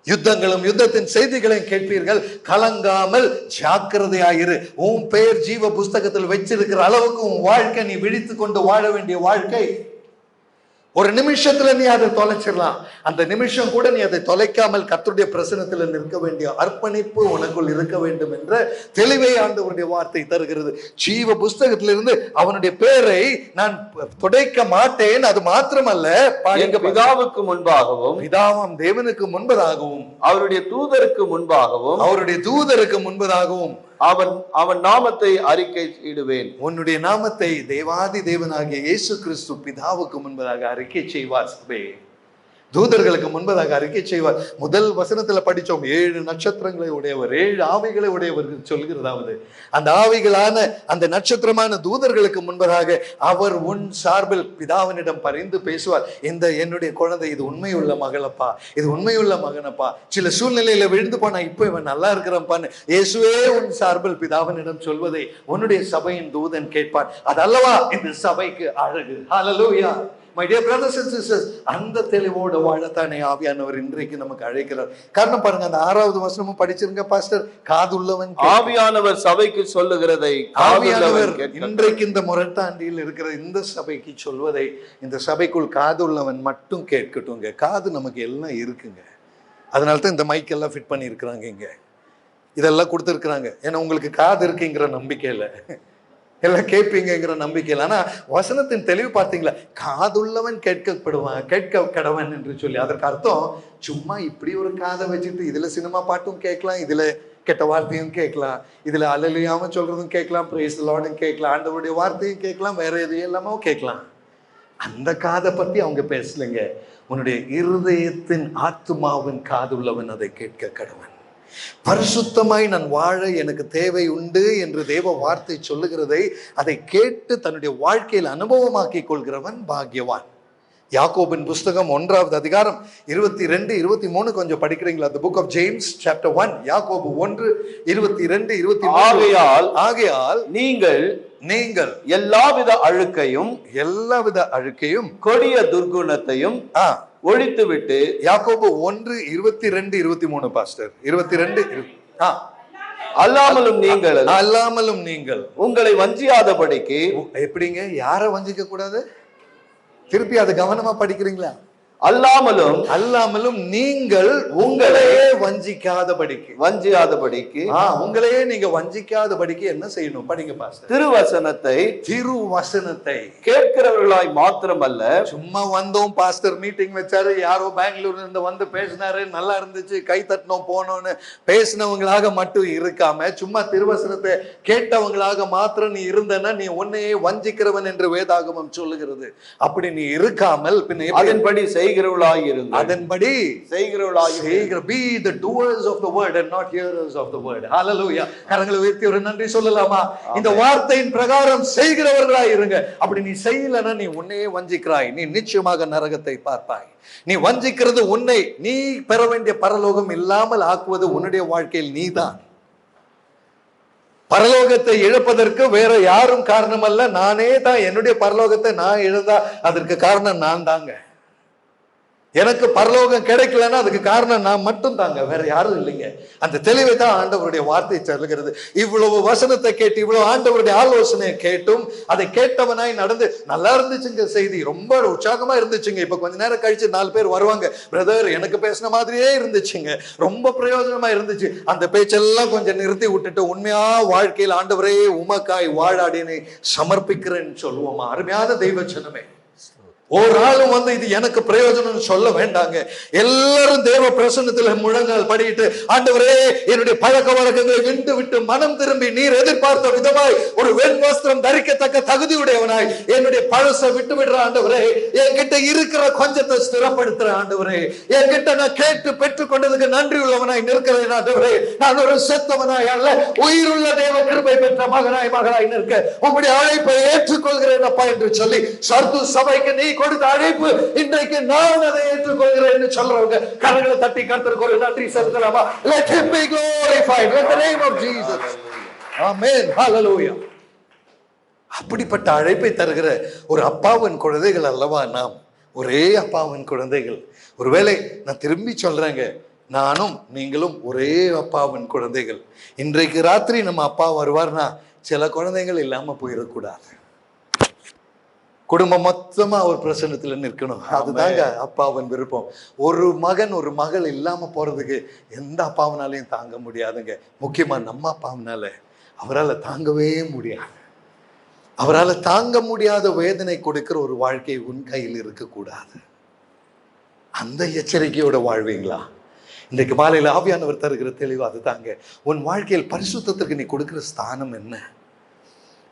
யுத்தங்களும் யுத்தத்தின் செய்திகளையும் கேட்பீர்கள், கலங்காமல் ஜாக்கிரதையாயிரு. உன் பெயர் ஜீவ புஸ்தகத்தில் வச்சிருக்கிற அளவுக்கு உன் வாழ்க்கை நீ விழித்து கொண்டு வாழ வேண்டிய வாழ்க்கை. ஒரு நிமிஷத்துல நீ அதை தொலைச்சிடலாம். அந்த நிமிஷம் கூட நீ அதை தொலைக்காமல் கர்த்தருடைய பிரசன்னத்துல நிற்க வேண்டிய அர்ப்பணிப்பு உனக்குள் இருக்க வேண்டும் என்ற தெளிவை ஆண்டவருடைய வார்த்தை தருகிறது. ஜீவ புஸ்தகத்திலிருந்து அவனுடைய பேரை நான் துடைக்க மாட்டேன். அது மாத்திரமல்ல, பிதாவுக்கு முன்பாகவும், பிதாவாம் தேவனுக்கு முன்பதாகவும், அவருடைய தூதருக்கு முன்பதாகவும் அவன் நாமத்தை அறிக்கை இடுவேன். உன்னுடைய நாமத்தை தேவாதி தேவனாகிய இயேசு கிறிஸ்து பிதாவுக்கு முன்பதாக அறிக்கை செய்வார். சபே, தூதர்களுக்கு முன்பதாக அறிக்கை செய்வார். முதல் வசனத்துல படிச்சோம், 7 நட்சத்திரங்களை உடையவர், 7 ஆவிகளை உடையவர் சொல்கிறதாவது, அந்த ஆவிகளான அந்த நட்சத்திரமான தூதர்களுக்கு முன்பதாக அவர் உன் சார்பில் பிதாவினிடம் பரிந்து பேசுவார். இந்த என்னுடைய குழந்தை இது உண்மையுள்ள மகளப்பா, இது உண்மையுள்ள மகனப்பா, சில சூழ்நிலையில விழுந்து போனா இப்ப இவன் நல்லா இருக்கிறப்பான்னு இயேசுவே உன் சார்பில் பிதாவினிடம் சொல்வதை உன்னுடைய சபையின் தூதன் கேட்பான். அதல்லவா இந்த சபைக்கு அழகு. Hallelujah. My dear brothers and sisters, அந்த தெளிவோடு வாழத்தானே ஆவியானவர் இன்றைக்கு நமக்கு அழைக்கிறார். காரணம் பாருங்க, அந்த 6வது வசனமும் படிச்சிருங்க பாஸ்டர். காதுள்ளவன் ஆவியானவர் சபைக்கு சொல்லுகிறதை ஆவியானவர் இன்றைக்கு இந்த முரட்டாண்டியில் இருக்கிற இந்த சபைக்கு சொல்வதை இந்த சபைக்குள் காதுள்ளவன் மட்டும் கேட்கட்டுங்க. காது நமக்கு எல்லாம் இருக்குங்க. அதனால தான் இந்த மைக் எல்லாம் ஃபிட் பண்ணி இருக்கிறாங்க, இங்க இதெல்லாம் கொடுத்துருக்குறாங்க. ஏன்னா உங்களுக்கு காது இருக்குங்கிற நம்பிக்கையில எல்லாம் கேட்பீங்கிற நம்பிக்கையில். ஆனா வசனத்தின் தெளிவு பார்த்தீங்களா? காதுள்ளவன் கேட்கப்படுவான், கேட்க கடவன் என்று சொல்லி. அதற்கு அர்த்தம் சும்மா இப்படி ஒரு காதை வச்சுட்டு இதுல சினிமா பாட்டும் கேட்கலாம், இதுல கெட்ட வார்த்தையும் கேட்கலாம், இதுல அல்லேலூயாம சொல்றதும் கேட்கலாம், பிரைஸ் தி லார்டும் கேட்கலாம், ஆண்டவருடைய வார்த்தையும் கேட்கலாம், வேற எதையும் எல்லாமோ கேட்கலாம். அந்த காதை பத்தி அவங்க பேசலைங்க. உன்னுடைய இருதயத்தின் ஆத்துமாவின் காதுள்ளவன் அதை கேட்க கடவன். பரிசுத்தமாய் நான் வாழ எனக்கு தேவை உண்டு என்று தேவ வார்த்தை சொல்லுகிறதை அதை கேட்டு தன்னுடைய வாழ்க்கையில் அனுபவமாக்கிக் கொள்கிறவன் பாக்கியவான். யாக்கோபின் புஸ்தகம் 1வது அதிகாரம் 22, 23 கொஞ்சம் படிக்கிறீங்களா? The book of James chapter 1, யாக்கோபு 1:22, 23. ஆகையால் நீங்கள் எல்லாவித அழுக்கையும் கொடிய துர்குணத்தையும் ஒழித்து விட்டு. யாக்கோபு 1:22, 23 பாஸ்டர். 22 அல்லாமலும் நீங்கள் உங்களை வஞ்சியாதபடிக்கு. எப்படிங்க? யாரை வஞ்சிக்க கூடாது? திருப்பி அதை கவனமா படிக்கிறீங்களா? அல்லாமலும் நீங்கள் உங்களையே வஞ்சிக்காதபடிக்கு. உங்களையே நீங்க வஞ்சிக்காதபடிக்கு என்ன செய்யணும்? படிங்க பாஸ்டர். திருவசனத்தை கேட்கிறவர்களாய் மாத்திரமல்ல. சும்மா வந்தோம், பாஸ்டர் மீட்டிங் வச்சாரு, யாரோ பெங்களூர்ல இருந்து வந்து பேசினாரு, நல்லா இருந்துச்சு, கை தட்டினோம் போனோன்னு பேசினவங்களாக மட்டும் இருக்காம சும்மா திருவசனத்தை கேட்டவங்களாக மாத்திரம் நீ இருந்தனா நீ உன்னையே வஞ்சிக்கிறவன் என்று வேதாகமம் சொல்லுகிறது. அப்படி நீ இருக்காமல் பின்ன அதன்படி அதன்படி be the doers of the word and not hearers of the word. Hallelujah. கரங்களை உயர்த்தி ஒரு நன்றி சொல்லலாமா? இந்த வார்த்தையின் பிரகாரம் செய்கிறவர்களாய் இருங்க. அப்படி நீ செய்யலனா நீ உன்னையே வஞ்சிக்கிறாய், நீ நிச்சயமாக நரகத்தை பார்ப்பாய். நீ வஞ்சிக்கிறது உன்னை நீ பெற வேண்டிய பரலோகம் இல்லாமல் ஆக்குவது உன்னுடைய வாழ்க்கையில் நீதான். பரலோகத்தை இழப்பதற்கு வேற யாரும் காரணம் அல்ல, நானே தான். என்னுடைய பரலோகத்தை நான் இழந்தா அதற்கு காரணம் நான் தாங்க. எனக்கு பரலோகம் கிடைக்கலன்னா அதுக்கு காரணம் நான் மட்டும் தாங்க, வேற யாரும் இல்லைங்க. அந்த தெளிவை தான் ஆண்டவருடைய வார்த்தை சொல்லுகிறது. இவ்வளவு வசனத்தை கேட்டு இவ்வளவு ஆண்டவருடைய ஆலோசனையை கேட்டும் அதை கேட்டவனாய் நடந்து நல்லா இருந்துச்சுங்க. செய்தி ரொம்ப உற்சாகமா இருந்துச்சுங்க. இப்ப கொஞ்ச நேரம் கழிச்சு 4 பேர் வருவாங்க, பிரதர் எனக்கு பேசின மாதிரியே இருந்துச்சுங்க, ரொம்ப பிரயோஜனமா இருந்துச்சு. அந்த பேச்செல்லாம் கொஞ்சம் நிறுத்தி விட்டுட்டு உண்மையா வாழ்க்கையில் ஆண்டவரே உமக்காய் வாழாடினை சமர்ப்பிக்கிறேன்னு சொல்லுவோமா? அருமையான தெய்வ ஜனமே, ஒரு ஆளும் வந்து இது எனக்கு பிரயோஜனம் சொல்ல வேண்டாங்க. எல்லாரும் தேவ பிரசன்னத்துல முழங்கால் படிட்டு ஆண்டவரே என்னுடைய பழக்க வழக்கங்களை விட்டு விட்டு மனம் திரும்பி நீர் எதிர்பார்த்த விதமாய் ஒரு வெண் வஸ்திரம் தரிக்கத்தக்க தகுதியுடையவனாய் என்னுடைய பழசை விட்டு விடுற ஆண்டவரே, என்கிட்ட இருக்கிற கொஞ்சத்தை ஸ்திரப்படுத்துற ஆண்டவரே, என்கிட்ட நான் கேட்டு பெற்றுக் கொண்டதுக்கு நன்றி உள்ளவனாய் நிற்கிறேன் ஆண்டவரே. நான் ஒரு செத்தவனாய் அல்ல, உயிருள்ள தேவ கிருபை பெற்ற மகனாய் நிற்க உங்களுடைய அழைப்பை ஏற்றுக்கொள்கிறேன் அப்பா என்று சொல்லி சர்து சபைக்கு நீ கொடுத்த அழைப்பு இன்றைக்கு நான் அதை ஏற்றுக்கொள்கிறேன் சொல்றவங்க கரங்களை தட்டி கர்த்தருக்கு ஒரு நன்றி செலுத்தலாமா? Let him be glorified in the name of Jesus. Amen. Hallelujah. அப்படிப்பட்ட அழைப்பை தருகிற ஒரு அப்பாவின் குழந்தைகள் அல்லவா நாம்? ஒரே அப்பாவின் குழந்தைகள். ஒருவேளை நான் திரும்பி சொல்றேங்க, நானும் நீங்களும் ஒரே அப்பாவின் குழந்தைகள். இன்றைக்கு ராத்திரி நம்ம அப்பா வருவார்னா சில குழந்தைகள் இல்லாம போயிடக்கூடாது. குடும்பம் மொத்தமா ஒரு பிரசன்னத்துல நிற்கணும். அதுதாங்க அப்பாவின் விருப்பம். ஒரு மகன் ஒரு மகள் இல்லாம போறதுக்கு எந்த அப்பாவினாலையும் தாங்க முடியாதுங்க. முக்கியமா நம்ம அப்பாவினால அவரால் தாங்கவே முடியாது. அவரால் தாங்க முடியாத வேதனை கொடுக்கிற ஒரு வாழ்க்கை உன் கையில் இருக்கக்கூடாது. அந்த எச்சரிக்கையோட வாழ்வீங்களா? இன்றைக்கு மாலையில் ஆவியானவர் தருகிற தெளிவு அதுதாங்க. உன் வாழ்க்கையில் பரிசுத்தத்திற்கு நீ கொடுக்கிற ஸ்தானம் என்ன?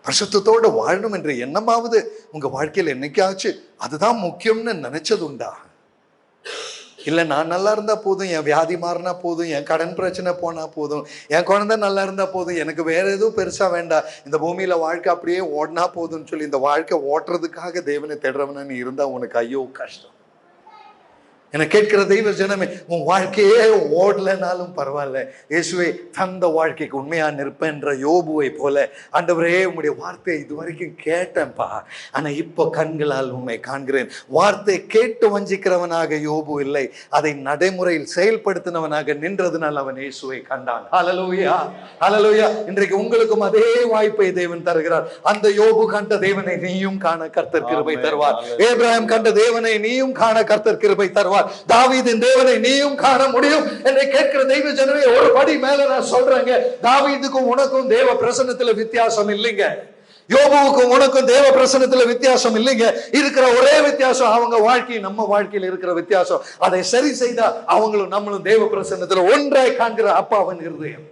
பரிசுத்தத்தோட வாழணும் என்ற எண்ணமாவது உங்க வாழ்க்கையில் என்னைக்காச்சு அதுதான் முக்கியம்னு நினைச்சது உண்டா? இல்ல நான் நல்லா இருந்தா போதும், என் வியாதி மாறினா போதும், என் கடன் பிரச்சனை போனா போதும், என் குழந்தை நல்லா இருந்தா போதும், எனக்கு வேற எதுவும் பெருசா வேண்டாம், இந்த பூமியில வாழ்க்கை அப்படியே ஓடினா போதும்னு சொல்லி இந்த வாழ்க்கை ஓட்டுறதுக்காக தேவனை தேடுறவன நீ இருந்தா உனக்கு ஐயோ கஷ்டம். என கேட்கிற தெய்வ ஜனமே, உன் வாழ்க்கையே ஓடலனாலும் பரவாயில்ல, இயேசுவே தந்த வாழ்க்கைக்கு உண்மையா நிற்பேன்ற யோபுவை போல, ஆண்டவரே உம்முடைய வார்த்தையை இதுவரைக்கும் கேட்டேன்ப்பா, ஆனா இப்போ கண்களால் உண்மை காண்கிறேன். வார்த்தை கேட்டு வஞ்சிக்கிறவனாக யோபு இல்லை, அதை நடைமுறையில் செயல்படுத்தினவனாக நின்றதுனால் அவன் இயேசுவை கண்டான். ஹல்லேலூயா, ஹல்லேலூயா. இன்றைக்கு உங்களுக்கும் அதே வாய்ப்பை தேவன் தருகிறார். அந்த யோபு கண்ட தேவனை நீயும் காண கர்த்தர் கிருபை தருவார். ஆபிரகாம் கண்ட தேவனை நீயும் காண கர்த்தர் கிருபை தருவார். தாவீதின் தேவனை நீயும் காண முடியும். என்னை கேட்கிற தெய்வ ஜனமே, ஒரு படி மேல நான் சொல்றேங்க, தாவீதுக்கும் உனக்கும் தேவ பிரசன்னத்துல வித்தியாசம் இல்லைங்க. யோபுவுக்கும் உனக்கும் தேவ பிரசன்னத்துல வித்தியாசம் இல்லைங்க. இருக்கிற ஒரே வித்தியாசம் அவங்க வாழ்க்கை நம்ம வாழ்க்கையில் இருக்கிற வித்தியாசம். அதை சரி செய்தா அவங்களும் நம்மளும் தேவ பிரசன்னத்துல ஒன்றாய் காண்கிற அப்பாவின் இருதயம்.